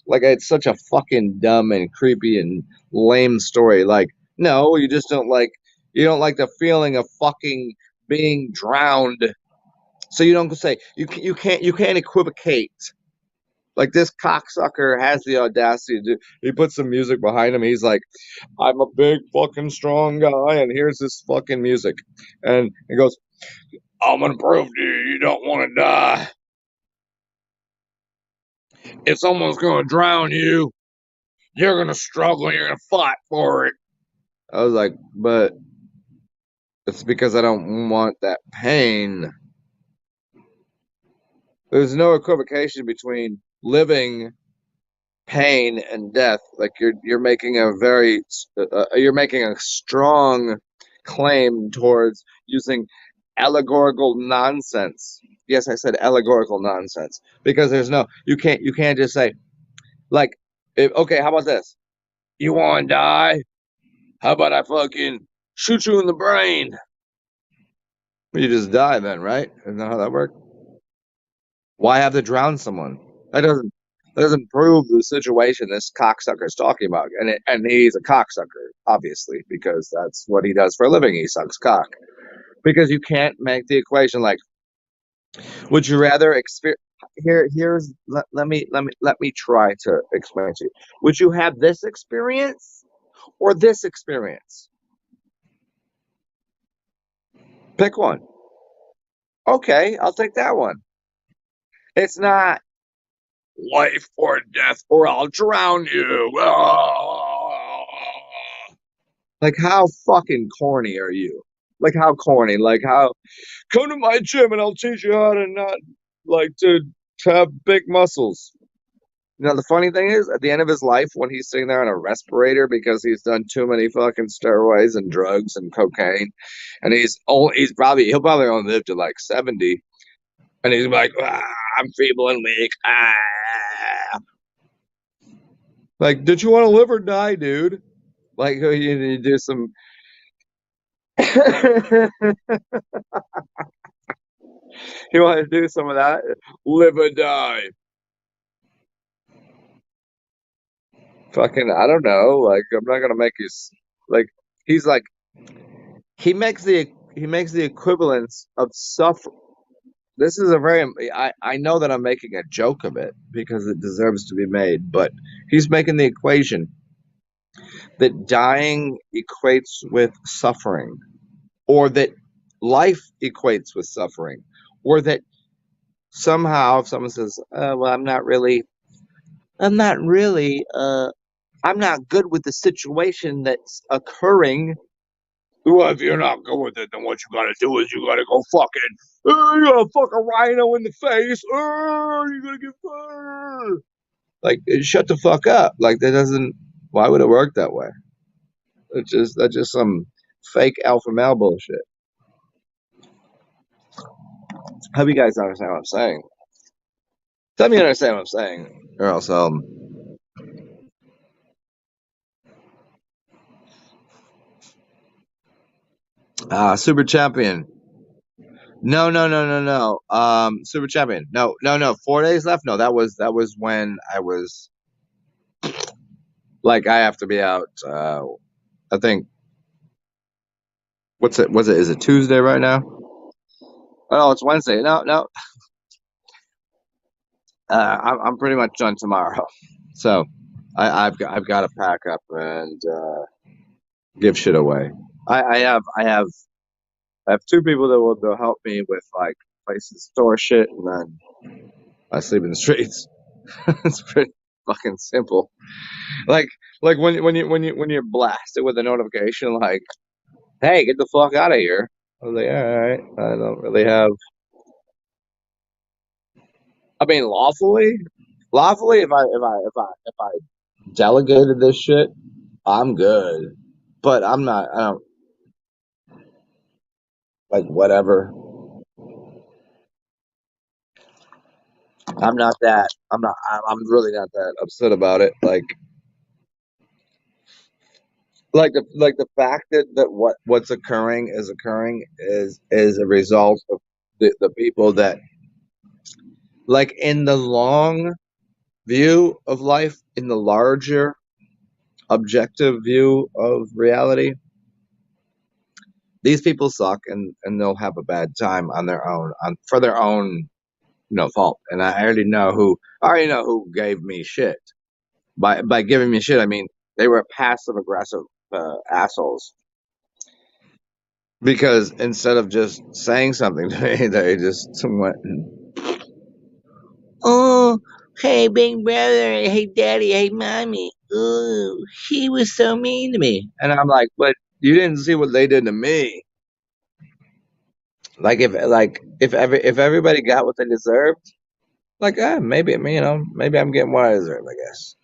Like, it's such a fucking dumb and creepy and lame story. Like, no, you don't like the feeling of fucking being drowned. So you don't say you can't equivocate. Like this cocksucker has the audacity to he puts some music behind him. He's like, I'm a big fucking strong guy, and here's this fucking music. And he goes, I'm gonna prove to you you don't wanna die. If someone's gonna drown you, you're gonna struggle, you're gonna fight for it. I was like, but it's because I don't want that pain. There's no equivocation between living pain and death. Like you're making you're making a strong claim towards using allegorical nonsense. Yes, I said allegorical nonsense because you can't just say like okay, how about this? You want to die? How about I fucking shoot you in the brain? You just die then, right? Isn't that how that works? Why have to drown someone? That doesn't prove the situation this cocksucker is talking about. And he's a cocksucker, obviously, because that's what he does for a living. He sucks cock. Because you can't make the equation like, would you rather experience here's let me try to explain to you. Would you have this experience or this experience? Pick one. Okay, I'll take that one. It's not life or death or I'll drown you. Ah. Like how fucking corny are you? Like how corny? Like how come to my gym and I'll teach you how to not like to have big muscles. The funny thing is, at the end of his life, when he's sitting there on a respirator because he's done too many fucking steroids and drugs and cocaine, and he'll probably only live to like 70, and he's like, I'm feeble and weak. Like, did you want to live or die, dude? Like, you do some. You want to do some of that? Live or die. Fucking, I don't know. Like, I'm not gonna make you like. He's like he makes the equivalence of suffer. This is a very. I know that I'm making a joke of it because it deserves to be made, but he's making the equation that dying equates with suffering, or that life equates with suffering, or that somehow if someone says, "Well, I'm not really I'm not really. I'm not good with the situation that's occurring. Well, if you're not good with it, then what you gotta do is you gotta go fucking. You gotta fuck a rhino in the face. You're gonna get fired. Like, shut the fuck up. Like, that doesn't. Why would it work that way? That's just some fake alpha male bullshit. Hope you guys understand what I'm saying. Tell me you understand what I'm saying, or else super champion. No, no, no, no, no. Super champion. No, no, no. 4 days left. No, that was when I was like I have to be out. I think what's it? Was it? Is it Tuesday right now? Oh, no, it's Wednesday. No, no. I'm pretty much done tomorrow. So I've got to pack up and give shit away. I have two people that will they'll help me with like places store shit, and then I sleep in the streets. It's pretty fucking simple. Like when you're blasted with a notification like, "Hey, get the fuck out of here." I was like, "All right, I don't really have." I mean, lawfully, if I delegated this shit, I'm good. But I'm not. I don't like whatever. I'm not that. I'm not. I'm really not that upset about it. Like the fact that what's occurring is a result of the people that like in the long view of life, in the larger objective view of reality, these people suck and they'll have a bad time on their own on for their own fault. And I already know who gave me shit. By giving me shit, I mean they were passive aggressive assholes. Because instead of just saying something to me, they just went, "Oh, hey, big brother. Hey, daddy. Hey, mommy. Oh, he was so mean to me." And I'm like, "But you didn't see what they did to me. Like if everybody got what they deserved, like maybe I'm getting what I deserve. I guess.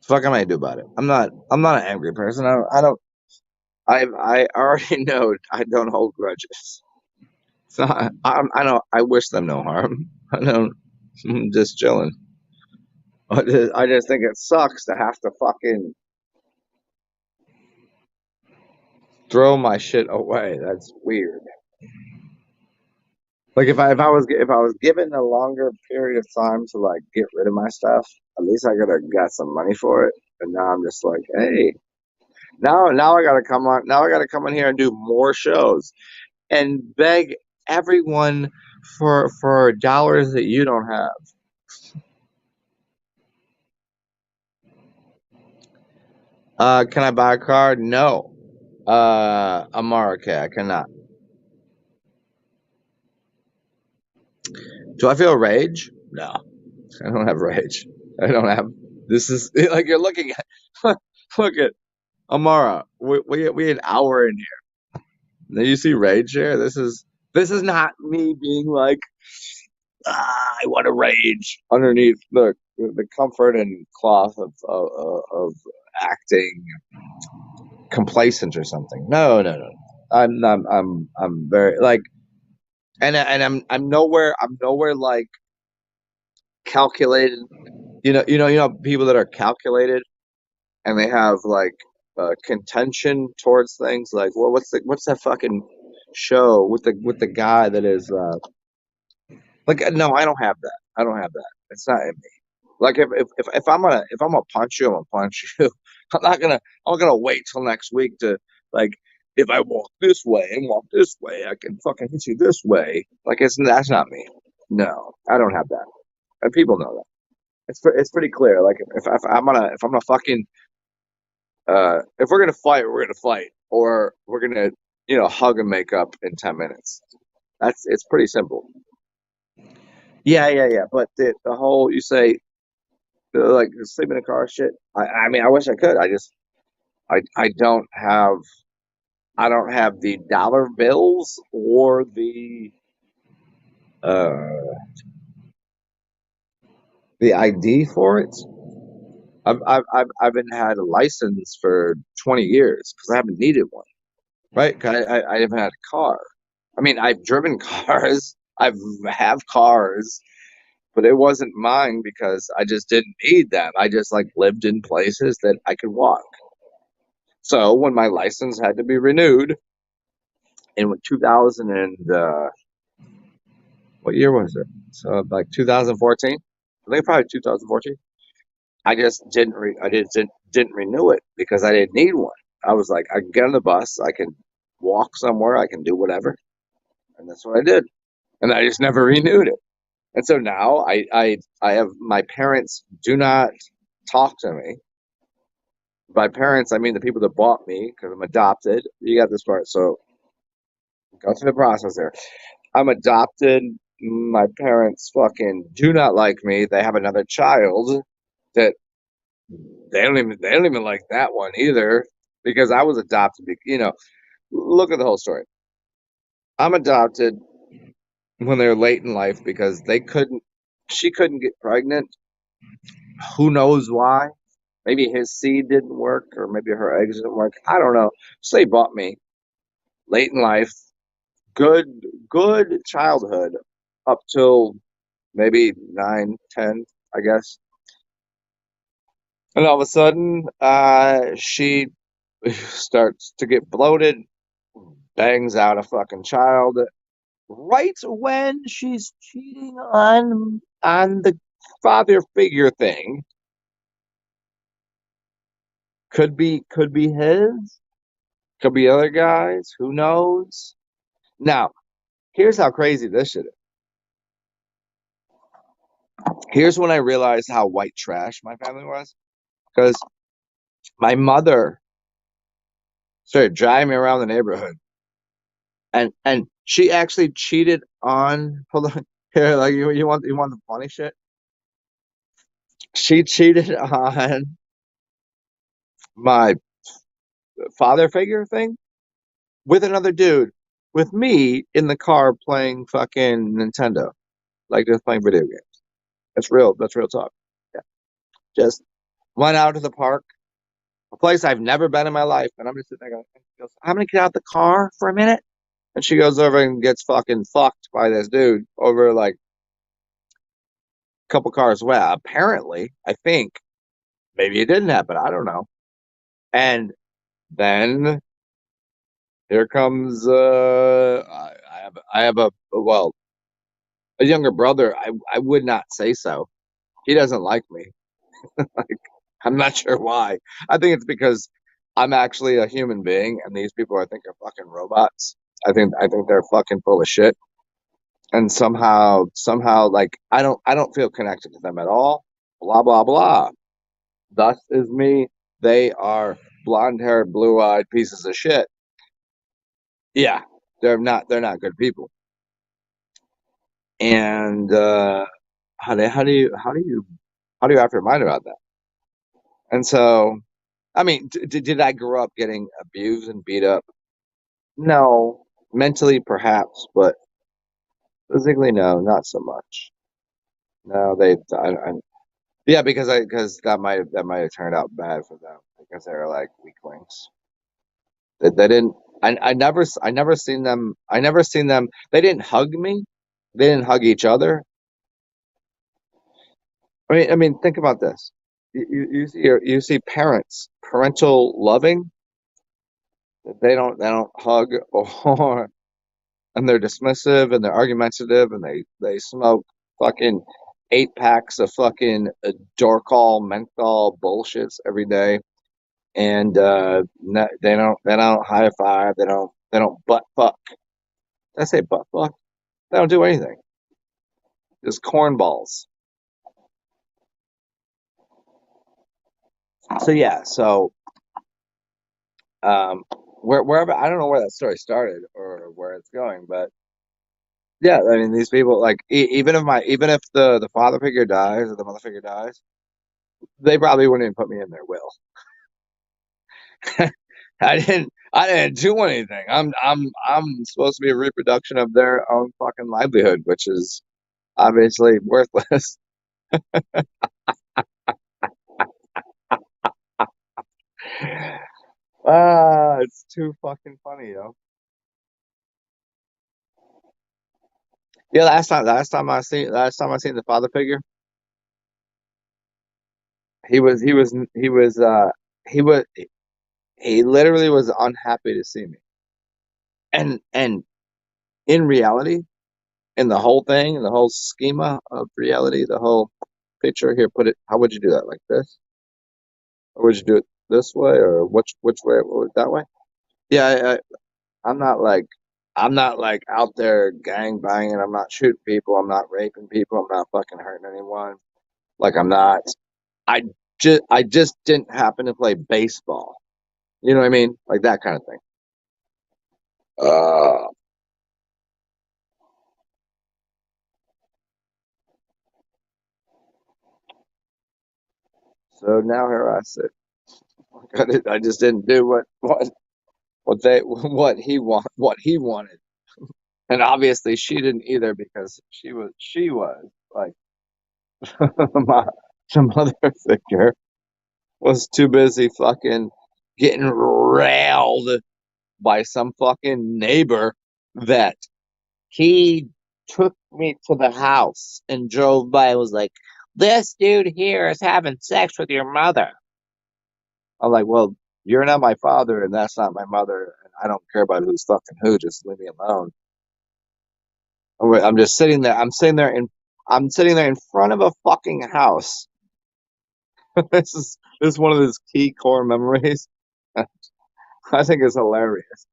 Fuck, am I gonna do about it? I'm not an angry person. I already know I don't hold grudges. So I don't. I wish them no harm. I don't. I'm just chilling. I just think it sucks to have to fucking throw my shit away. That's weird. Like if I was given a longer period of time to like get rid of my stuff, at least I could have got some money for it. And now I'm just like, hey, now I gotta come on. Now I gotta come in here and do more shows and beg everyone for dollars that you don't have. Can I buy a card? No. Amara, okay, I cannot. Do I feel rage? No, I don't have rage. I don't have. This is like you're looking at. Look at Amara. We an hour in here. Now you see rage here. This is not me being like I want to rage underneath the comfort and cloth of acting complacent or something. No, no, no. I'm very like and I'm nowhere like calculated. People that are calculated and they have like contention towards things. Like, well, what's that fucking show with the guy that is like? No, I don't have that. I don't have that. It's not in me. Like if I'm gonna punch you, I'm gonna punch you. I'm not gonna wait till next week to like. If I walk this way and walk this way, I can fucking hit you this way. Like that's not me. No, I don't have that, and people know that. It's pretty clear. Like if I'm gonna fucking if we're gonna fight, we're gonna fight, or we're gonna hug and make up in 10 minutes. It's pretty simple. Yeah, yeah, yeah. But the whole you say like sleep in a car, shit. I mean, I wish I could. I don't have the dollar bills or uh the ID for it. I've been had a license for 20 years because I haven't needed one, right? 'Cause I haven't had a car. I mean, I've driven cars, I've have cars, but it wasn't mine because I just didn't need them. I just like lived in places that I could walk. So when my license had to be renewed in 2000 and what year was it? So like 2014. I think probably 2014. I just didn't renew it because I didn't need one. I was like, I can get on the bus, I can walk somewhere, I can do whatever, and that's what I did. And I just never renewed it. And so now I have my parents do not talk to me. By parents, I mean the people that bought me because I'm adopted. You got this part, so go through the process there. I'm adopted. My parents fucking do not like me. They have another child that they don't even like that one either because I was adopted. Look at the whole story. I'm adopted when they were late in life because she couldn't get pregnant. Who knows why? Maybe his seed didn't work, or maybe her eggs didn't work. I don't know. So they bought me late in life. Good, good childhood up till maybe 9, 10, I guess. And all of a sudden, she starts to get bloated, bangs out a fucking child right when she's cheating on the father figure thing. Could be his, could be other guys, who knows? Now, here's how crazy this shit is. Here's when I realized how white trash my family was. Because my mother started driving me around the neighborhood, and she actually cheated on. Hold on, here, like you want the funny shit? She cheated on my father figure thing with another dude, with me in the car playing fucking Nintendo, like just playing video games. That's real. That's real talk. Yeah, just went out to the park, a place I've never been in my life, and I'm just sitting there going, she goes, "I'm gonna get out the car for a minute," and she goes over and gets fucking fucked by this dude over like a couple cars away. Apparently, I think maybe it didn't happen. I don't know. And then here comes I have a younger brother. I would not say so. He doesn't like me. I'm not sure why. I think it's because I'm actually a human being, and these people I think are fucking robots. I think they're fucking full of shit, and somehow like I don't feel connected to them at all. Blah blah blah. Thus is me. They are blonde haired, blue eyed pieces of shit. Yeah, they're not good people. And how do you have to remind about that? And so, I mean, did I grow up getting abused and beat up? No, mentally perhaps, but physically, no, not so much. No, yeah, because that might have turned out bad for them because they were like weaklings. They didn't. I never seen them. They didn't hug me. They didn't hug each other. I mean, think about this. You see parents, parental loving. They don't hug or and they're dismissive and they're argumentative and they smoke fucking 8 packs of fucking Dorcol menthol bullshits every day. And they don't high five. They don't butt fuck. Did I say butt fuck? They don't do anything. Just cornballs. So yeah. So um, wherever I don't know where that story started or where it's going, but yeah, I mean these people like even if the father figure dies or the mother figure dies, They probably wouldn't even put me in their will. I didn't do anything. I'm supposed to be a reproduction of their own fucking livelihood, which is obviously worthless. It's too fucking funny, yo. Yeah, last time I seen the father figure, he was he was he was he was he literally was unhappy to see me. And in reality, in the whole thing, in the whole schema of reality, the whole picture here, put it. How would you do that? Like this, or would you do it this way, or which way? That way? Yeah, I'm not like out there gang banging. I'm not shooting people. I'm not raping people. I'm not fucking hurting anyone. Like I'm not. I I just didn't happen to play baseball. You know what I mean? Like that kind of thing. Uh, so now here I sit. I just didn't do what he wanted, and obviously she didn't either because she was like my some other figure was too busy fucking getting railed by some fucking neighbor that he took me to the house and drove by and was like, "This dude here is having sex with your mother." I'm like, "Well, you're not my father, and that's not my mother, and I don't care about who's fucking who. Just leave me alone." I'm just sitting there. I'm sitting there in front of a fucking house. This is one of those key core memories. I think it's hilarious.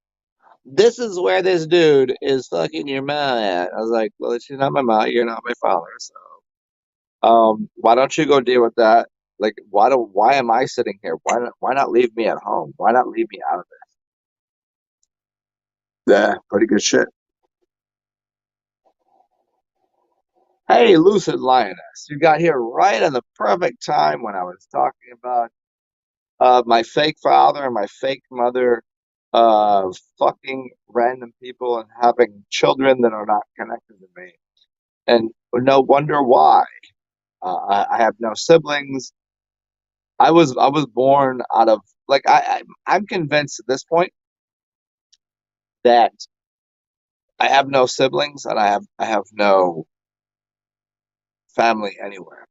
This is where this dude is fucking your mom at. I was like, well, she's not my mom. You're not my father. So, why don't you go deal with that? Like, why am I sitting here? Why not leave me at home? Why not leave me out of it? Yeah, pretty good shit. Hey, Lucid Lioness, you got here right at the perfect time when I was talking about my fake father and my fake mother, fucking random people and having children that are not connected to me. And no wonder why. I have no siblings. I was born out of like I'm convinced at this point that I have no siblings and I have no family anywhere.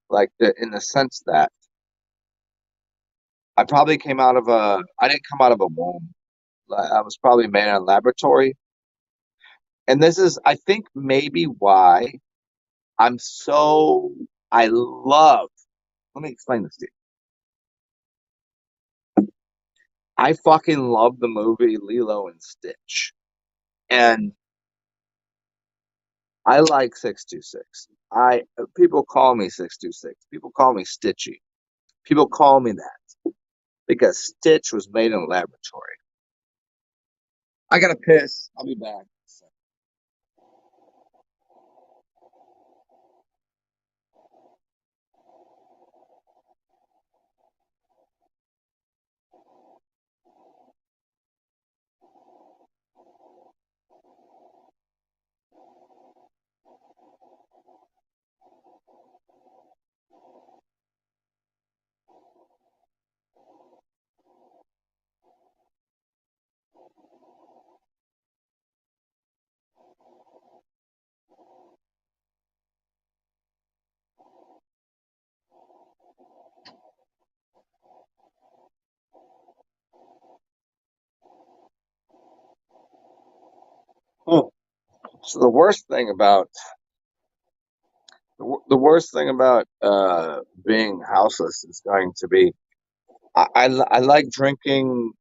Like in the sense that I didn't come out of a womb. I was probably made in a laboratory, and this is I think maybe why I'm so I love. Let me explain this to you. I fucking love the movie Lilo and Stitch, and I like 626. I People call me 626. People call me Stitchy. People call me that because Stitch was made in a laboratory. I gotta piss. I'll be back. Oh, so the worst thing about being houseless is going to be I like drinking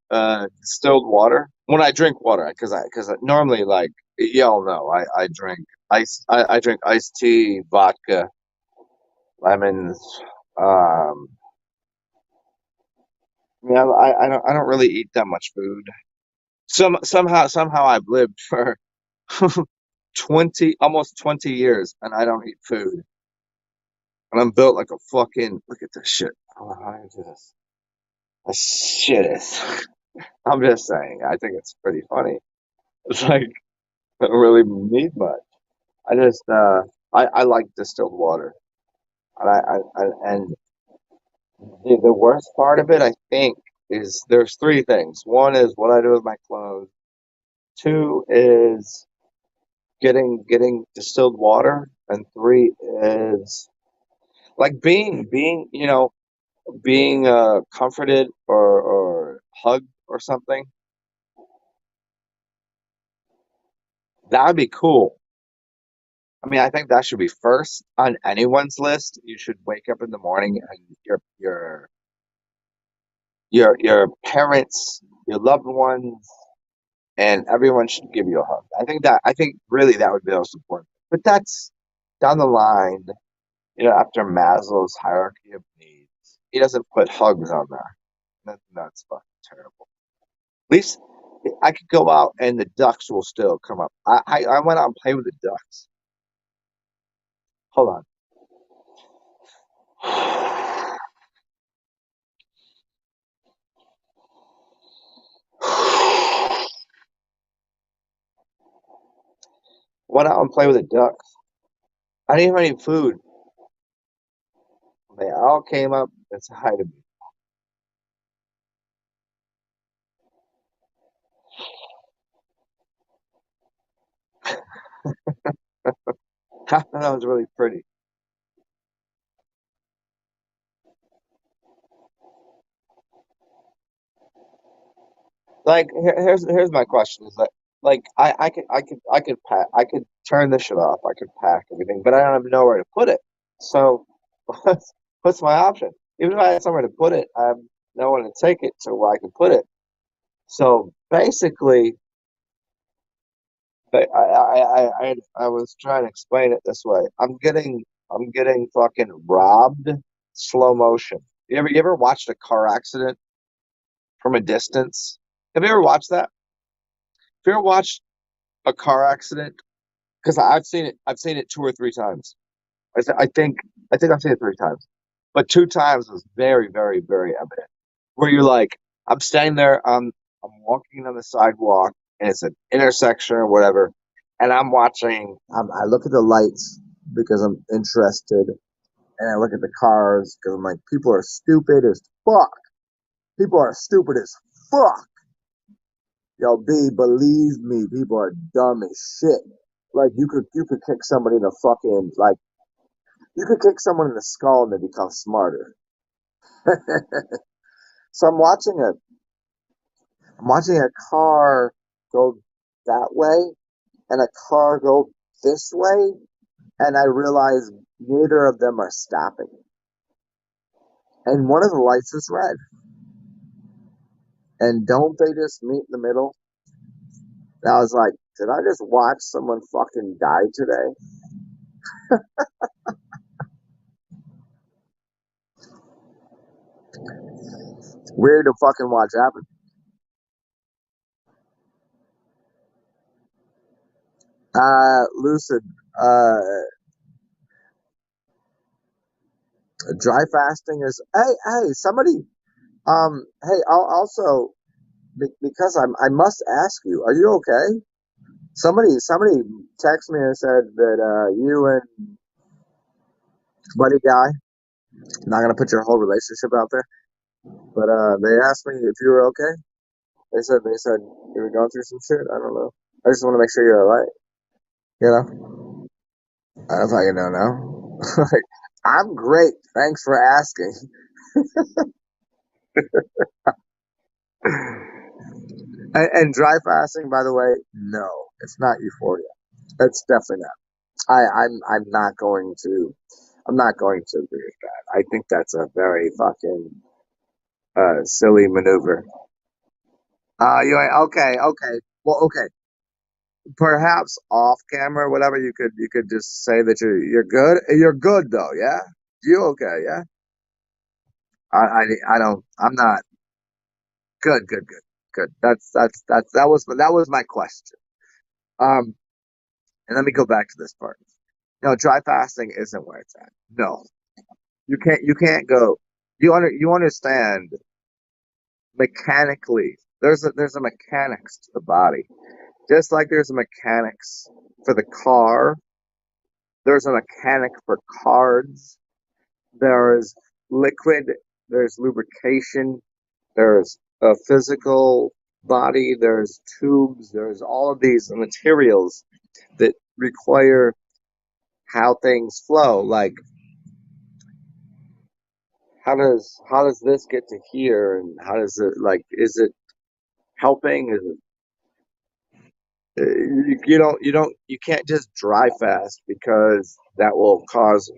distilled water when I drink water because I normally like y'all know I drink I drink iced tea, vodka, lemons. Um, yeah, I don't really eat that much food. Somehow I've lived for 20 almost 20 years and I don't eat food. And I'm built like a fucking, look at this shit. I don't know how to do this. This shit is. I'm just saying. I think it's pretty funny. It's like I don't really need much. I just I like distilled water, and and the worst part of it, I think, is there's three things. One is what I do with my clothes. Two is getting distilled water, and three is like being being comforted or hugged or something. That would be cool. I mean, I think that should be first on anyone's list. You should wake up in the morning and your parents, your loved ones, and everyone should give you a hug. I think really that would be the most important. But that's down the line, after Maslow's hierarchy of needs. He doesn't put hugs on there. That's fucking terrible. At least I could go out and the ducks will still come up. I went out and played with the ducks. Hold on. Went out and played with the ducks. I didn't have any food. They all came up and said hi to me. That was really pretty. Like here's my question: is that like I could turn this shit off. I could pack everything, but I don't have nowhere to put it. So what's my option? Even if I had somewhere to put it, I have no one to take it to where I can put it. So basically, I was trying to explain it this way. I'm getting fucking robbed slow motion. You ever watched a car accident from a distance? Have you ever watched that? Have you ever watched a car accident? Because I've seen it two or three times. I, th- I think I think I've seen it three times, but two times was very, very, very evident. Where you're like, I'm standing there, I'm walking on the sidewalk, and it's an intersection or whatever, and I'm watching. I look at the lights because I'm interested, and I look at the cars because I'm like, people are stupid as fuck. People are stupid as fuck. Yo, B, believe me, people are dumb as shit. Like you could kick somebody in the fucking like you could kick someone in the skull and they become smarter. So I'm watching a car go that way and a car go this way, and I realize neither of them are stopping. And one of the lights is red. And don't they just meet in the middle? And I was like, did I just watch someone fucking die today? It's weird to fucking watch happen. Lucid, uh, dry fasting is, hey, somebody, hey, I'll also, because I must ask you, are you okay? Somebody texted me and said that, you and buddy guy, I'm not gonna put your whole relationship out there, but, they asked me if you were okay. They said you were going through some shit. I don't know. I just want to make sure you're all right. You know, I don't fucking don't know. Like, I'm great. Thanks for asking. And dry fasting, by the way, no, it's not euphoria. It's definitely not. I'm not going to. I'm not going to agree with that. I think that's a very fucking silly maneuver. You ain't okay, okay. Well, okay. Perhaps off camera, whatever. You could just say that you're good. You're good though, yeah. You okay, yeah. I don't. I'm not good. Good. Good. Good. That was my question. Um, and let me go back to this part. No, dry fasting isn't where it's at. No, You can't go. You understand mechanically. There's a mechanics to the body. Just like there's a mechanics for the car, there's a mechanic for cards. There's liquid, there's lubrication, there's a physical body, there's tubes, there's all of these materials that require how things flow. Like how does this get to here, and how does it, like, is it helping? Is it, you can't just drive fast because that will cause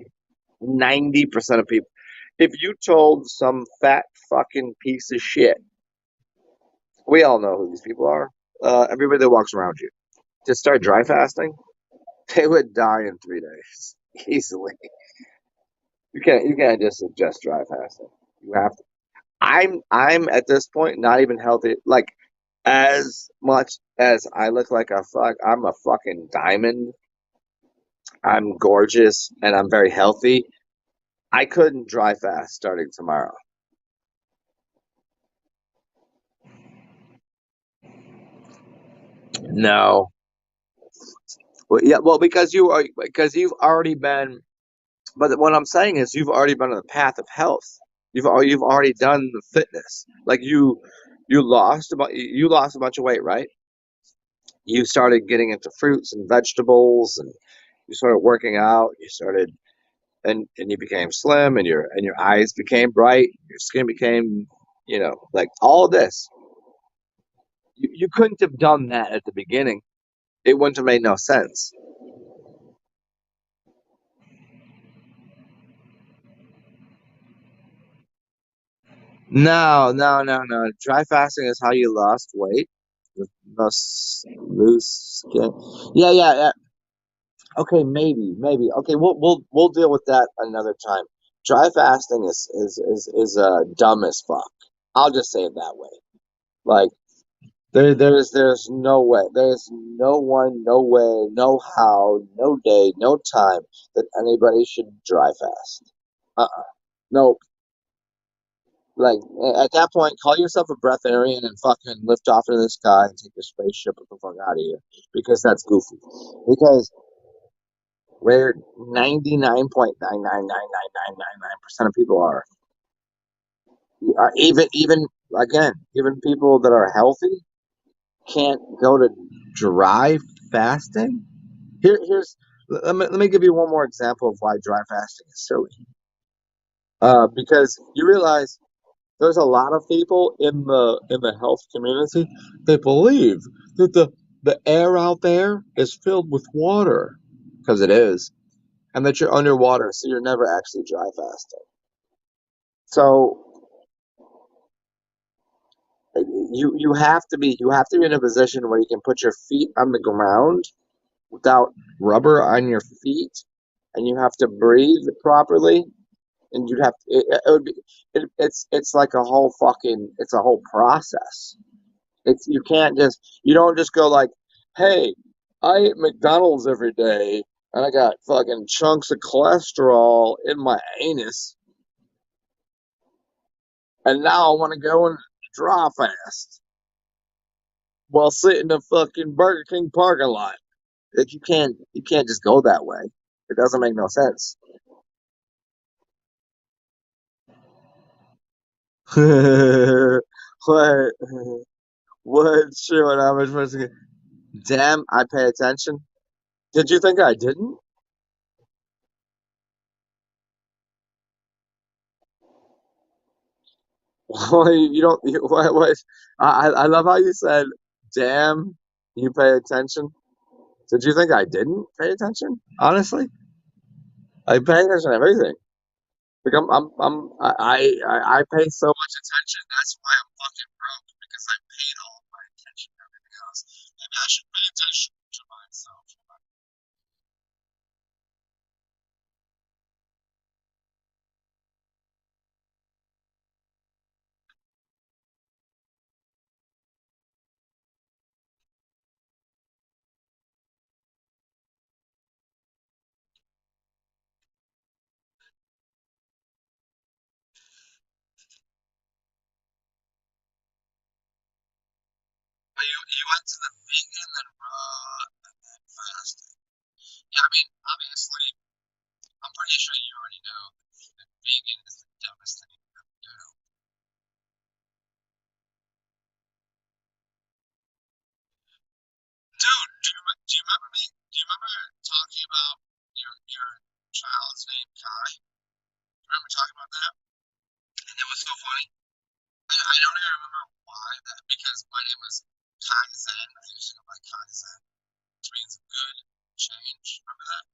90% of people. If you told some fat fucking piece of shit, we all know who these people are. Everybody that walks around you, to start dry fasting, they would die in 3 days easily. You can't just suggest dry fasting. You have to. I'm at this point not even healthy. Like, as much as I look like I'm a fucking diamond. I'm gorgeous and I'm very healthy. I couldn't dry fast starting tomorrow. No. Well, yeah, well, because you've already been. But what I'm saying is, you've already been on the path of health. You've already done the fitness. Like, you lost a bunch of weight, right? You started getting into fruits and vegetables, and you started working out. You started, and you became slim, and your eyes became bright. Your skin became, like, all of this. You couldn't have done that at the beginning. It wouldn't have made no sense. No, no, no, no. Dry fasting is how you lost weight. Loose skin. Yeah, yeah, yeah. Okay, maybe. Okay, we'll deal with that another time. Dry fasting is dumb as fuck. I'll just say it that way. Like, there's no way. There's no one, no way, no how, no day, no time that anybody should dry fast. Uh-uh. No. Like, at that point, call yourself a breatharian and fucking lift off into the sky and take your spaceship the fuck out of here, because that's goofy. Because where 99.9999999% of people are, even people that are healthy can't go to dry fasting. Here's let me give you one more example of why dry fasting is silly. Because you realize there's a lot of people in the health community. They believe that the air out there is filled with water, because it is, and that you're underwater, so you're never actually dry fasting. So you have to be in a position where you can put your feet on the ground without rubber on your feet, and you have to breathe properly, and it would be it's like a whole process. You don't just go like, hey, I eat McDonald's every day and I got fucking chunks of cholesterol in my anus, and now I want to go and dry fast while sitting in the fucking Burger King parking lot. Like, you can't just go that way. It doesn't make no sense. what what shit, what how much money? Damn, I pay attention. Did you think I didn't? Well, you don't. What? I love how you said, "Damn, you pay attention." Did you think I didn't pay attention? Honestly, I pay attention to everything. Like, I pay so much attention. That's why I'm fucking broke, because I paid all of my attention to everything else. Maybe I should pay attention to myself. you went to the vegan, then raw, and then fasting. Yeah, I mean, obviously, I'm pretty sure you already know that vegan is the dumbest thing you can do. Dude, do you remember me? Do you remember talking about your child's name, Kai? You remember talking about that? And it was so funny. I don't even remember why that, because my name was Kai Zen. I used to go by Kai Zen, which means good change. Remember that?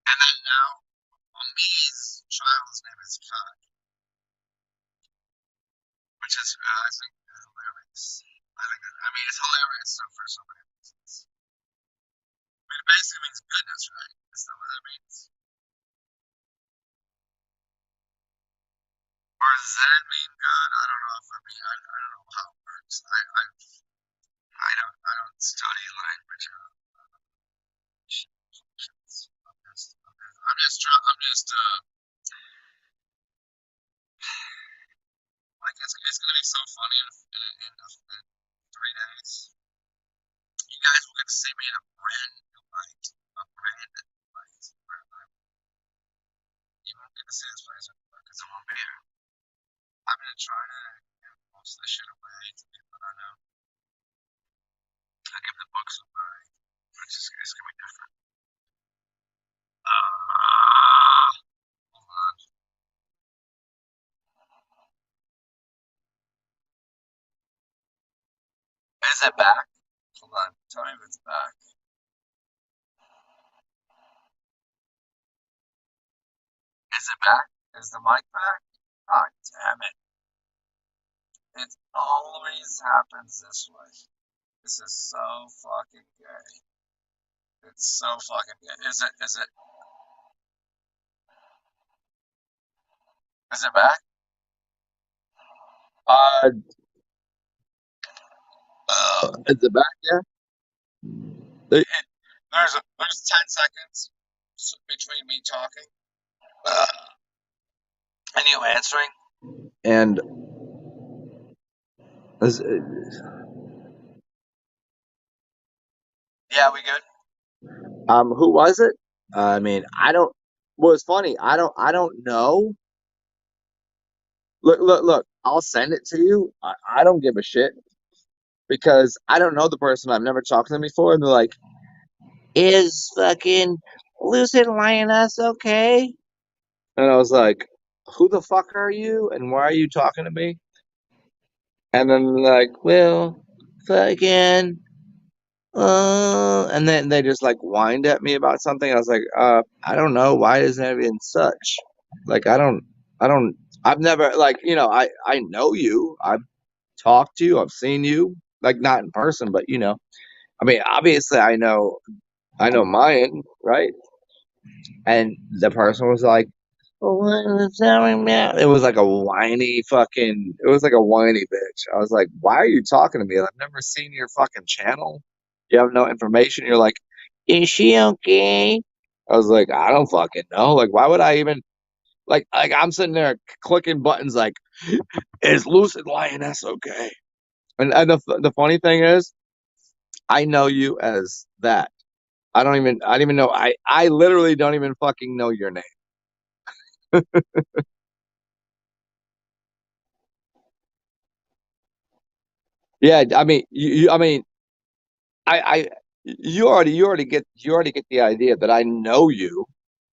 And then now, Mi's child's name is Kai, which is, I think, hilarious. I mean, it's hilarious for so many reasons. I mean, it basically means goodness, right? Is that what that means? Or does that mean good? I don't know if I mean, I don't know how it works. I don't study language or functions. I'm just like, it's gonna be so funny in 3 days. You guys will get to see me in a brand new light. A brand new light. You won't get to see this place anymore because it won't be here. I'm gonna try to give most of this shit away to people that I know. I give the books away, which is it's gonna be different. Hold on. Is it back? Hold on. Tell me if it's back. Is it back? Is the mic back? God damn it. It always happens this way. This is so fucking gay. It's so fucking gay. Is it back? Uh, is it back yet? There's 10 seconds between me talking and you answering. And is, yeah, we good? Who was it? I mean, I don't. Well, it's funny. I don't know. Look. I'll send it to you. I don't give a shit because I don't know the person. I've never talked to them before, and they're like, "Is fucking Lucid Lioness okay?" And I was like, "Who the fuck are you? And why are you talking to me?" And then like, "Well, fucking." And then they just like whined at me about something. I was like, I don't know. Why is everything such? Like, I don't, I've never, like, I know you. I've talked to you. I've seen you, like, not in person, but, I mean, obviously I know mine, right? And the person was like, well, what is telling me? It was like a it was like a whiny bitch. I was like, why are you talking to me? I've never seen your fucking channel. You have no information. You're like, is she okay? I was like, I don't fucking know. Like, why would I even like I'm sitting there clicking buttons like, is Lucid Lioness okay? And the funny thing is, I know you as that. I don't even know. I literally don't even fucking know your name. Yeah, I mean, I mean, I you already get the idea that I know you.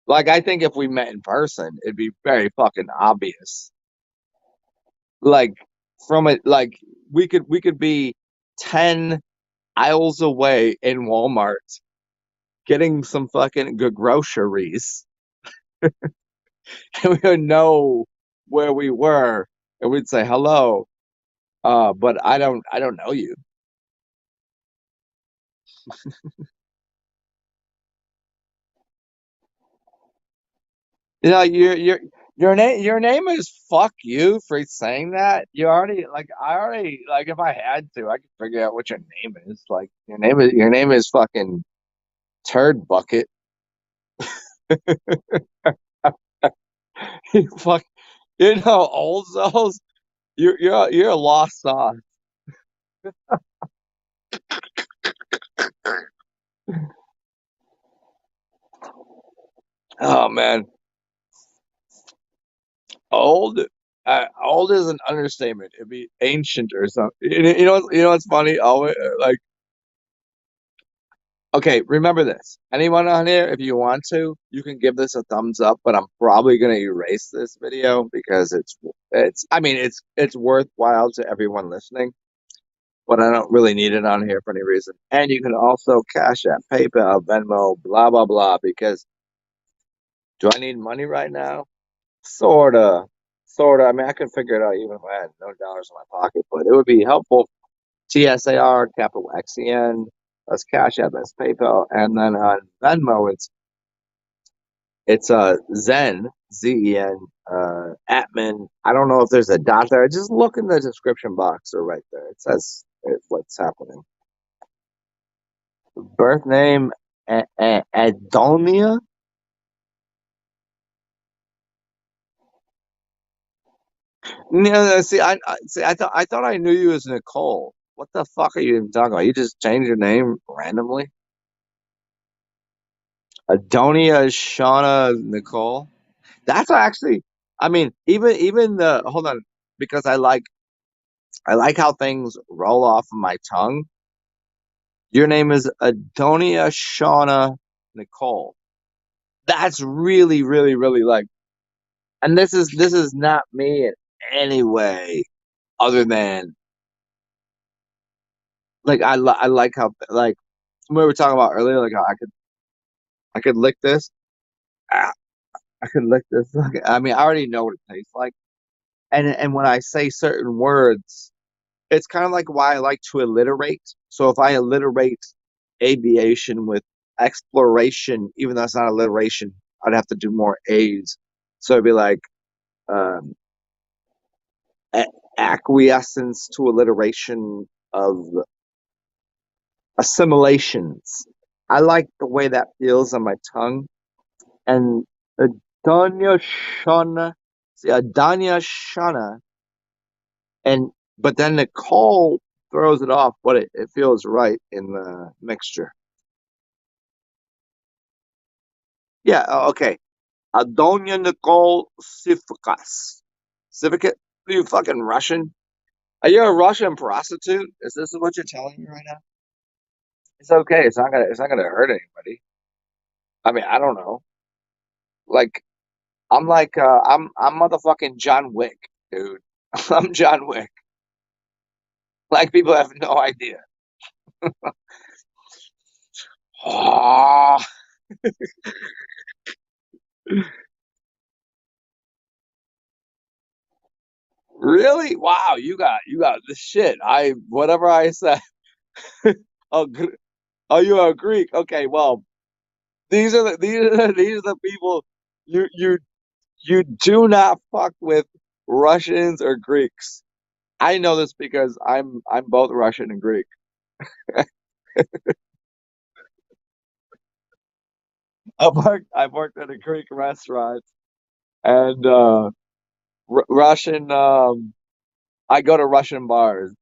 Like I think if we met in person, it'd be very fucking obvious. Like from it, like we could be 10 aisles away in Walmart getting some fucking good groceries, and we would know where we were, and we'd say hello. But I don't know you. You know, your name is fuck you for saying that. You already like I already like if I had to, I could figure out what your name is. Like your name is fucking turd bucket. You fuck old souls. You're a lost sauce. Oh man, old. Old is an understatement. It'd be ancient or something. You know what's funny? Always like, okay, remember this. Anyone on here, if you want to, you can give this a thumbs up, but I'm probably gonna erase this video because I mean it's worthwhile to everyone listening, but I don't really need it on here for any reason. And you can also Cash App, PayPal, Venmo, blah blah blah, because do I need money right now? Sorta. Sorta. I mean I could figure it out even if I had no dollars in my pocket, but it would be helpful. TSAR, capital XEN, that's Cash App, that's PayPal, and then on Venmo, it's Zen, Zen, Atman. I don't know if there's a dot there. Just look in the description box or right there. It says what's happening. Birth name, Adonia. No, see, see. I thought I knew you as Nicole. What the fuck are you even talking about? You just changed your name randomly. Adonia Shauna Nicole. That's actually, I mean, even the hold on, because I like how things roll off of my tongue. Your name is Adonia Shauna Nicole. That's really, really, really like, and this is not me in any way other than like I like how like we were talking about earlier, like how I could lick this. Ah, I could lick this. I mean, I already know what it tastes like, and when I say certain words. It's kind of like why I like to alliterate. So if I alliterate aviation with exploration, even though it's not alliteration, I'd have to do more A's. So it'd be like um, acquiescence to alliteration of assimilations. I like the way that feels on my tongue. And Adanya Shana, see, Adanya Shana, and but then Nicole throws it off, but it feels right in the mixture. Yeah, okay. Adonia Nicole Sifikas. Sifikat? Are you fucking Russian? Are you a Russian prostitute? Is this what you're telling me right now? It's okay. It's not gonna hurt anybody. I mean, I don't know. Like I'm motherfucking John Wick, dude. I'm John Wick. Like people have no idea. Oh, really? Wow, you got the shit. I whatever I said. Oh, oh, you are Greek. Okay, well, these are the people you you do not fuck with Russians or Greeks. I know this because I'm both Russian and Greek. I've worked at a Greek restaurant and Russian. I go to Russian bars.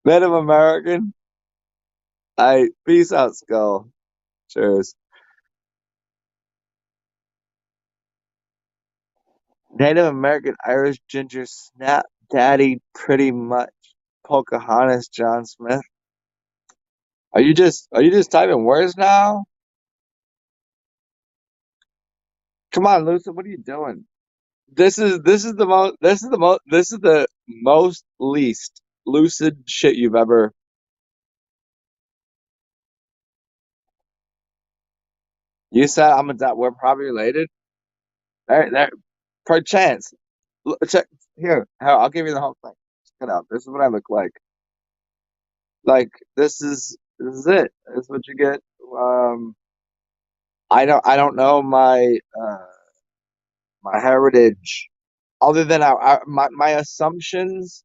Native American. I peace out, skull. Cheers. Native American Irish ginger snap daddy pretty much Pocahontas John Smith. Are you just typing words now? Come on, Lucy, what are you doing? This is the most least lucid shit you've ever. You said I'm a dot. We're probably related. There, perchance. Check here. I'll give you the whole thing. Check it out. This is what I look like. Like this is it. This is what you get. I don't know my heritage other than my assumptions.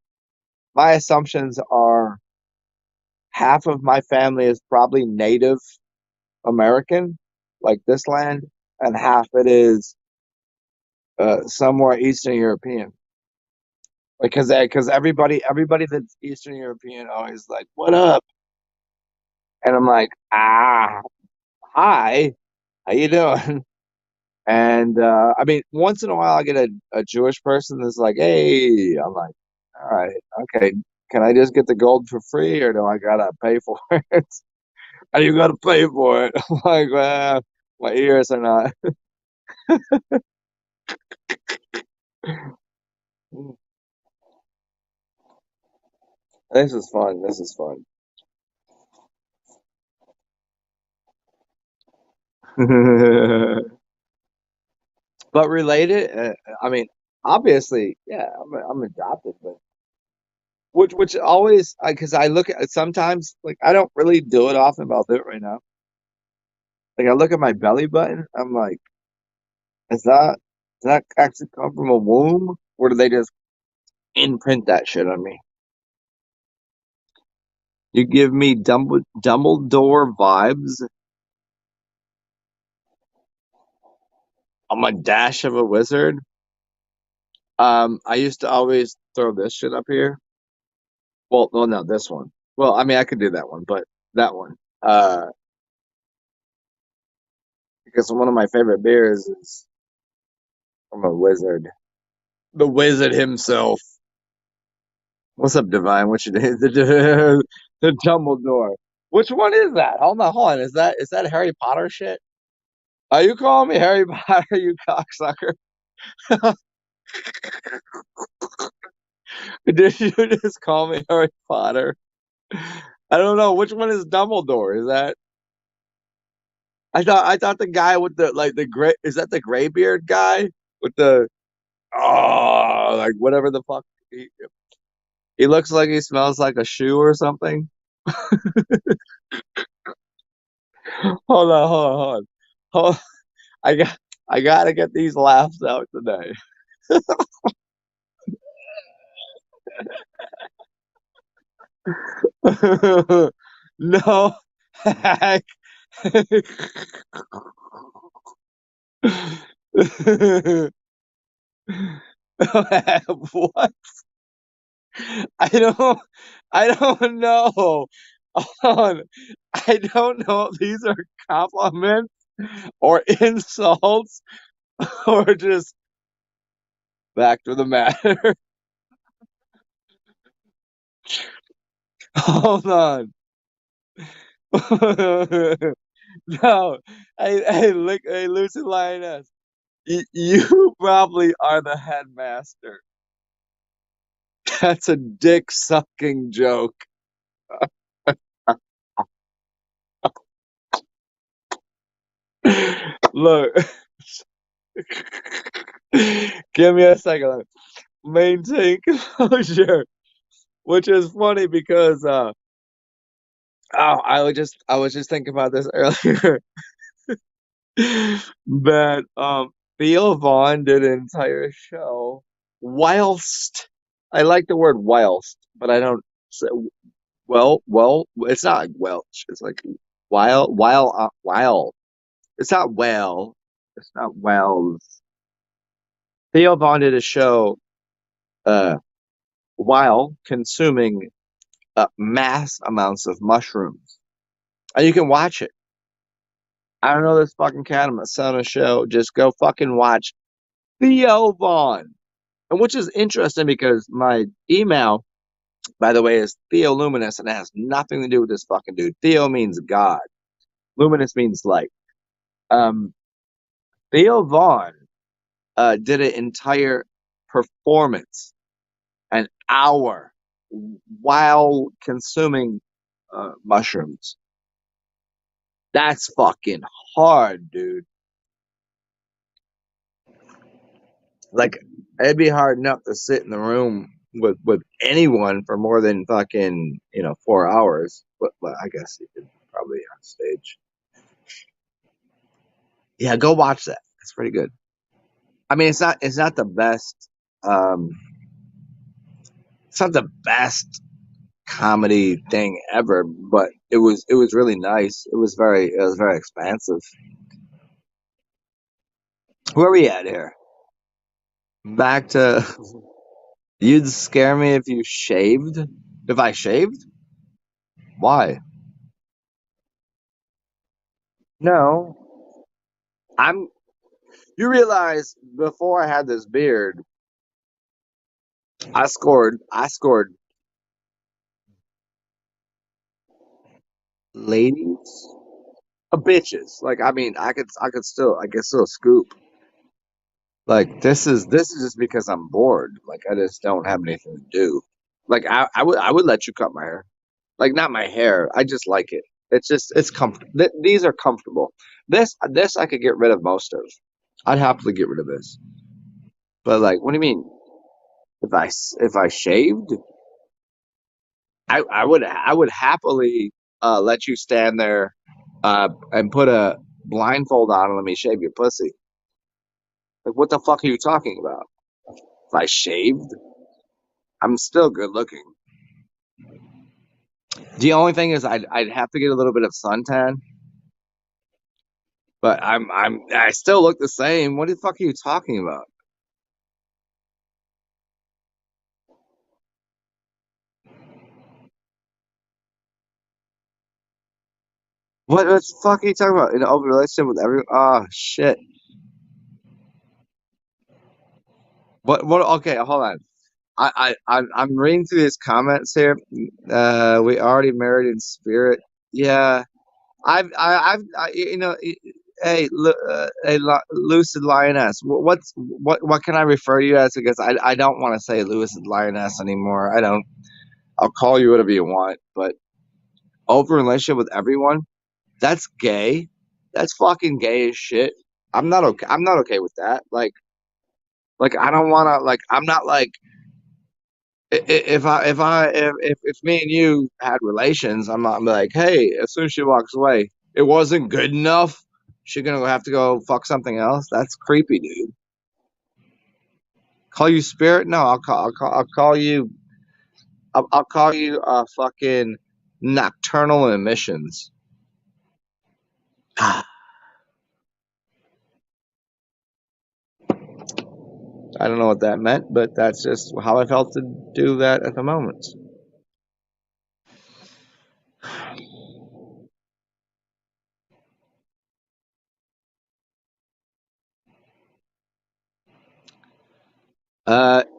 My assumptions are half of my family is probably Native American, like this land, and half it is somewhere Eastern European. Because everybody that's Eastern European always like, "What up?" And I'm like, "Ah, hi, how you doing?" And I mean, once in a while, I get a Jewish person that's like, "Hey," I'm like, "All right, okay, can I just get the gold for free, or do I gotta pay for it?" And you gotta pay for it. I'm like, well, my ears are not. This is fun. This is fun. But related, I mean, obviously, yeah, I'm adopted, but which always because I look at sometimes like I don't really do it often, but I'll do it right now. Like I look at my belly button, I'm like, is that does that actually come from a womb, or do they just imprint that shit on me? You give me Dumbledore vibes. I'm a dash of a wizard. I used to always throw this shit up here. Well, no, no, this one. Well, I mean, I could do that one, but that one. Because one of my favorite beers is from a wizard. The wizard himself. What's up, Divine? What you doing? The Dumbledore. Which one is that? Hold on. Is that Harry Potter shit? Are you calling me Harry Potter, you cocksucker? Did you just call me Harry Potter? I don't know. Which one is Dumbledore? Is that I thought the guy with the like the gray is that the gray beard guy with the like whatever the fuck he looks like he smells like a shoe or something. Hold on. I got I gotta get these laughs out today. No hack. What? I don't I don't know. Hold on. I don't know if these are compliments or insults or just back to the matter. Hold on. No, hey, Lucy Lioness, you probably are the headmaster. That's a dick sucking joke. Look, give me a second. Maintain composure, which is funny because I was just thinking about this earlier. That Theo Vaughn did an entire show whilst I like the word whilst, but I don't say it's not like Welch. It's like while. It's not well. It's not wells. Theo Vaughn did a show uh while consuming mass amounts of mushrooms. And you can watch it. I don't know this fucking cat. I'm gonna sell a show. Just go fucking watch Theo Vaughn. And which is interesting because my email, by the way, is Theo Luminous, and it has nothing to do with this fucking dude. Theo means God. Luminous means light. Um, Theo Vaughn did an entire performance, an hour, while consuming mushrooms. That's fucking hard, dude. Like, it'd be hard enough to sit in the room with anyone for more than fucking 4 hours. But I guess you could probably on stage. Yeah, go watch that. It's pretty good. I mean, it's not the best. Um, it's not the best comedy thing ever, but it was really nice. It was very expansive. Where are we at here? Back to You'd scare me if you shaved? If I shaved? Why? No. I'm You realize before I had this beard, I scored ladies, bitches. Like I mean, I could still scoop. Like this is just because I'm bored. Like I just don't have anything to do. Like I would let you cut my hair. Like not my hair. I just like it. It's comfortable. These are comfortable. This I could get rid of most of. I'd happily get rid of this. But like, what do you mean? If I shaved, I would happily let you stand there and put a blindfold on and let me shave your pussy. Like what the fuck are you talking about? If I shaved, I'm still good looking. The only thing is I'd have to get a little bit of suntan, but I still look the same. What the fuck are you talking about? What the fuck are you talking about? In an open relationship with everyone? Oh shit. What okay, hold on. I'm reading through these comments here. We already married in spirit. Yeah, hey, lucid lioness. What can I refer you as? Because I don't want to say lucid lioness anymore. I don't. I'll call you whatever you want. But open relationship with everyone. That's gay. That's fucking gay as shit. I'm not okay. I'm not okay with that. Like I don't want to. Like I'm not like if me and you had relations, I'm not like, hey, as soon as she walks away, it wasn't good enough. She gonna have to go fuck something else. That's creepy, dude. Call you spirit? No, I'll call you. I'll call you fucking nocturnal emissions. I don't know what that meant, but that's just how I felt to do that at the moment.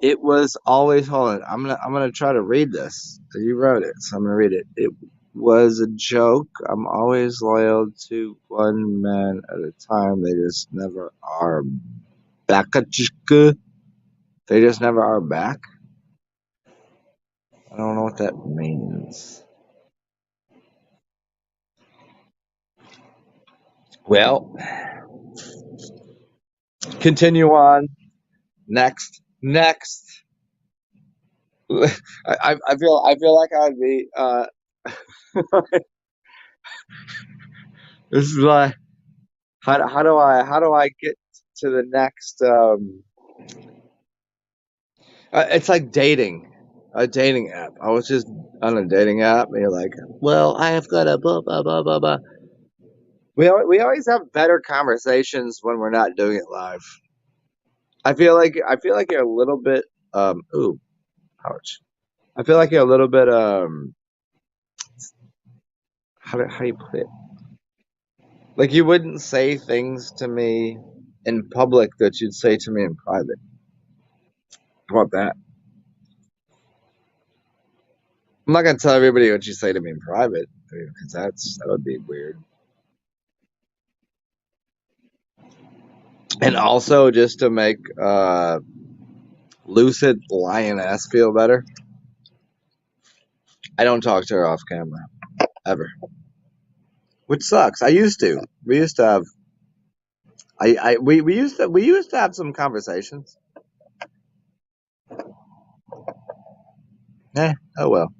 It was always hold on. I'm gonna try to read this. You wrote it, so I'm gonna read it. It was a joke. I'm always loyal to one man at a time. They just never are back. They just never are back. I don't know what that means. Well, continue on. Next. I feel like I'd be this is like how do I get to the next it's like dating, a dating app. I was just on a dating app, and you're like, "Well, I have got a blah blah blah blah blah." We always have better conversations when we're not doing it live. I feel like you're a little bit ooh, ouch. I feel like you're a little bit how do you put it? Like you wouldn't say things to me in public that you'd say to me in private. How about that? I'm not gonna tell everybody what you say to me in private because that would be weird. And also, just to make Lucid Lioness feel better, I don't talk to her off camera ever, which sucks. I used to. We used to have. We used to have some conversations. Oh well.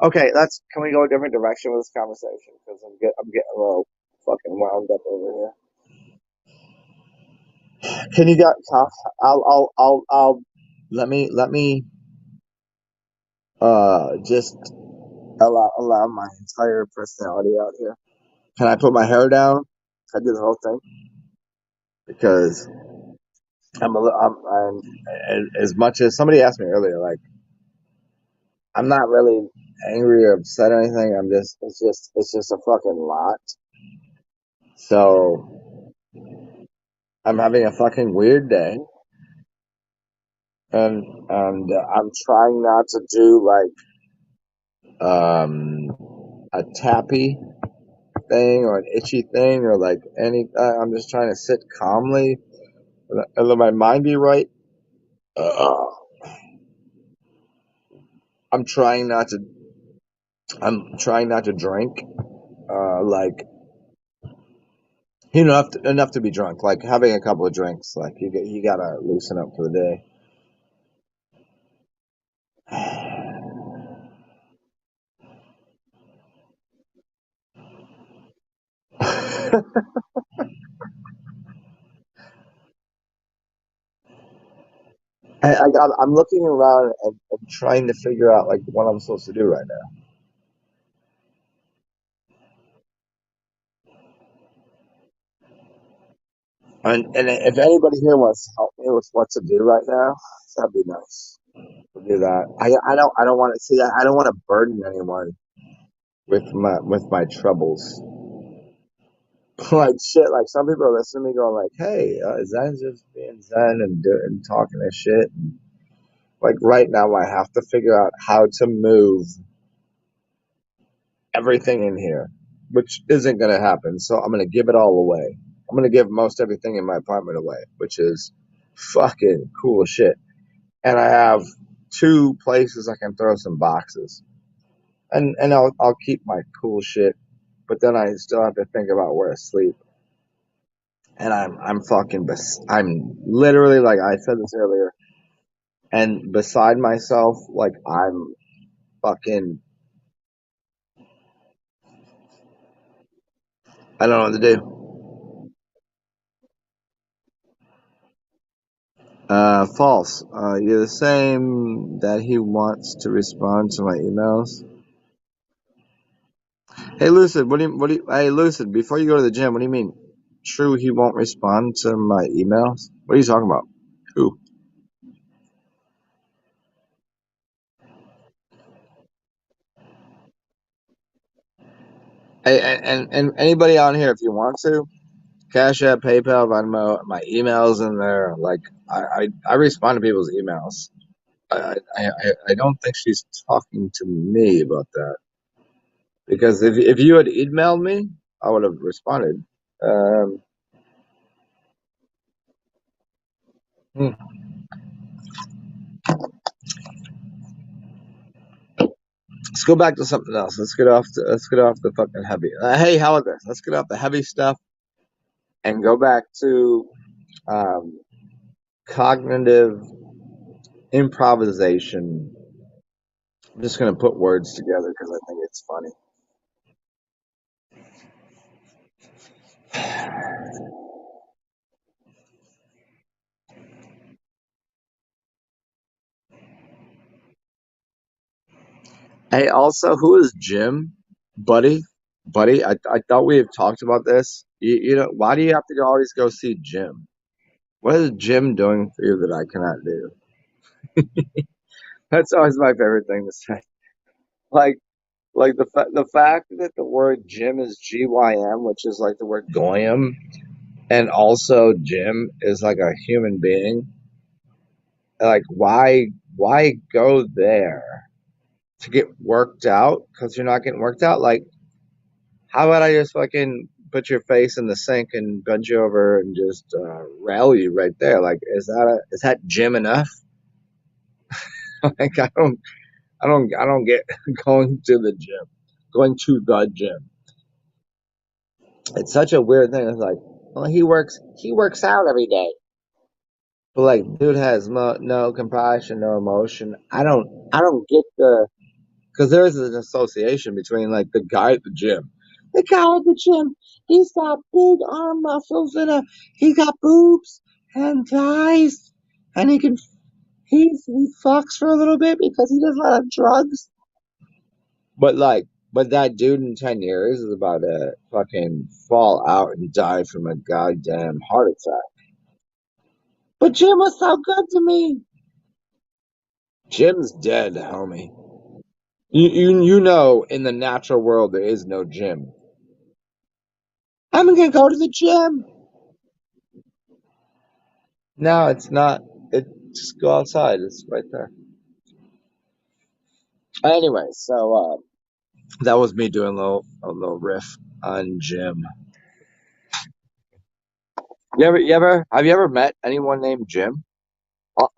Okay, let's. Can we go a different direction with this conversation? Because I'm getting a little fucking wound up over here. Can you get tough? I'll. Let me just allow my entire personality out here. Can I put my hair down? Can I do the whole thing? Because I'm as much as somebody asked me earlier, like I'm not really angry or upset or anything. It's just a fucking lot. So I'm having a fucking weird day, and I'm trying not to do like a tappy thing or an itchy thing or like any. I'm just trying to sit calmly and let my mind be right. Uh, I'm trying not to. I'm trying not to drink. Like enough to be drunk. Like having a couple of drinks. Like you gotta loosen up for the day. I'm looking around and trying to figure out like what I'm supposed to do right now. And if anybody here wants to help me with what to do right now, that'd be nice. We'll do that. I don't want to see that. I don't want to burden anyone with my troubles. Like shit. Like some people are listening to me going like, "Hey, Zen's just being Zen and talking this shit." And like right now, I have to figure out how to move everything in here, which isn't going to happen. So I'm going to give it all away. I'm going to give most everything in my apartment away, which is fucking cool shit. And I have two places I can throw some boxes, and I'll keep my cool shit, but then I still have to think about where to sleep. And I'm literally like I said this earlier, and beside myself, like I'm fucking I don't know what to do. False. You're the same that he wants to respond to my emails. Hey, Lucid, hey, Lucid, before you go to the gym, what do you mean? True, he won't respond to my emails? What are you talking about? Who? Hey, and anybody on here, if you want to, Cash App, PayPal, Venmo, my emails in there. Like, I respond to people's emails. I don't think she's talking to me about that. Because if you had emailed me, I would have responded. Um, hmm. Let's go back to something else. Let's get off the fucking heavy. Hey, how about this? Let's get off the heavy stuff and go back to um, cognitive improvisation. I'm just gonna put words together because I think it's funny. Hey, also, who is Jim? Buddy? Buddy? I thought we have talked about this. Why do you have to always go see Jim? What is Jim doing for you that I cannot do? That's always my favorite thing to say. Like, the fact that the word Jim is GYM, which is like the word goyim, and also Jim is like a human being. Like, why go there to get worked out? Because you're not getting worked out. Like, how about I just fucking put your face in the sink and bend you over and just rail you right there? Like, is that gym enough? Like, I don't get going to the gym, going to the gym. It's such a weird thing. It's like, well, he works out every day, but like, dude has no compassion, no emotion. I don't get because there's an association between like the guy at the gym. The guy at the gym, he's got big arm muscles and he got boobs and thighs, and he fucks for a little bit because he does a lot of drugs. But like, but that dude in 10 years is about to fucking fall out and die from a goddamn heart attack. But Jim was so good to me. Jim's dead, homie. You know, in the natural world, there is no Jim. I'm gonna go to the gym. No, it's not. It just go outside. It's right there. Anyway, so that was me doing a little riff on Jim. Have you ever met anyone named Jim?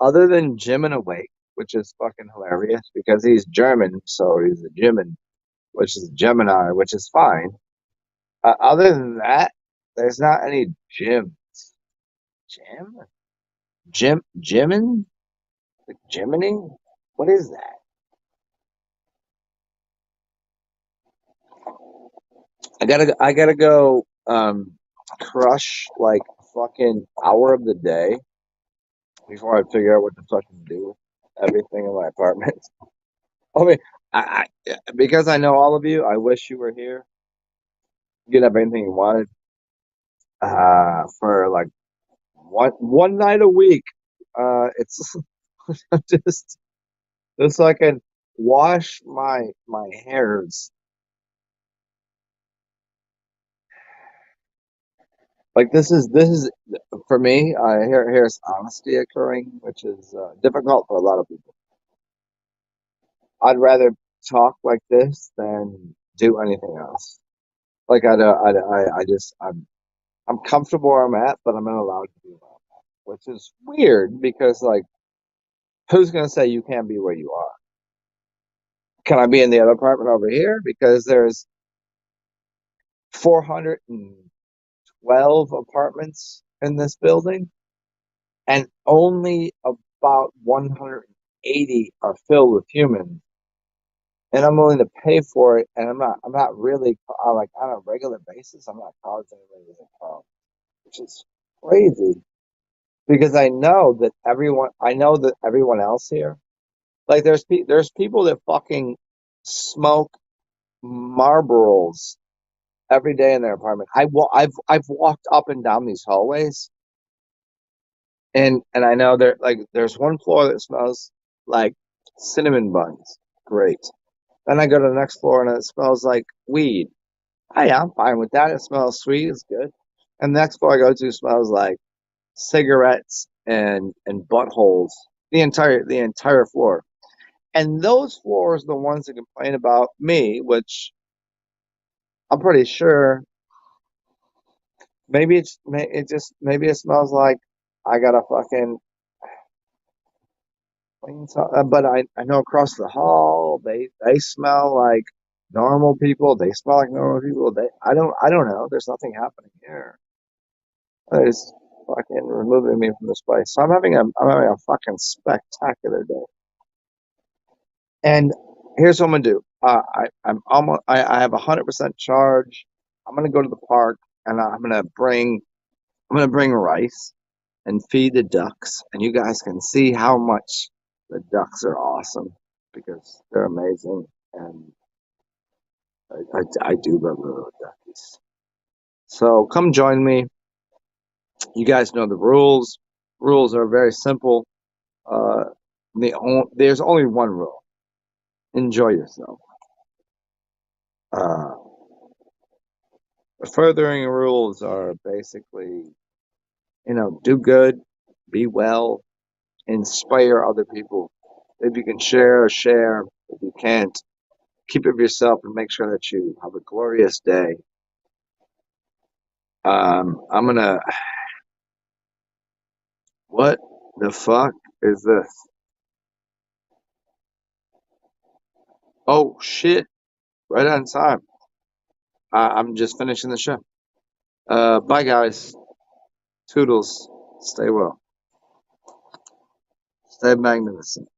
Other than Jim and Awake, which is fucking hilarious because he's German, so he's a Jimin, which is Gemini, which is fine. Other than that, there's not any Jim. Jim? Jimin? Like Jiminy? What is that? I gotta go crush like fucking hour of the day before I figure out what to fucking do with everything in my apartment. I mean, because I know all of you, I wish you were here. You could have anything you wanted for like one night a week. It's just so I can wash my hairs. Like this is for me. Here's honesty occurring, which is difficult for a lot of people. I'd rather talk like this than do anything else. Like I just I'm comfortable where I'm at, but I'm not allowed to be where I'm at, which is weird because like who's gonna say you can't be where you are? Can I be in the other apartment over here? Because there's 412 apartments in this building, and only about 180 are filled with humans. And I'm willing to pay for it, and I'm not really like on a regular basis. I'm not causing anybody to come, which is crazy because I know that everyone else here, like there's people that fucking smoke Marlboros every day in their apartment. I've walked up and down these hallways, and I know there's one floor that smells like cinnamon buns. Great. Then I go to the next floor and it smells like weed. Hey, I'm fine with that. It smells sweet. It's good. And the next floor I go to smells like cigarettes and buttholes. The entire floor. And those floors are the ones that complain about me, which I'm pretty sure maybe it smells like I got a fucking but I know across the hall they smell like normal people. They smell like normal people. I don't know. There's nothing happening here. It's fucking removing me from this place. So I'm having a fucking spectacular day. And here's what I'm gonna do. I have 100% charge. I'm gonna go to the park and I'm gonna bring rice and feed the ducks, and you guys can see how much the ducks are awesome because they're amazing, and I do love the little duckies. So come join me. You guys know the rules. Rules are very simple. Uh, there's only one rule: enjoy yourself. Uh, the furthering rules are basically, do good, be well, inspire other people. If you can share, share. If you can't, keep it of yourself and make sure that you have a glorious day. I'm gonna. What the fuck is this? Oh shit! Right on time. I'm just finishing the show. Bye guys. Toodles. Stay well. Stay magnificent.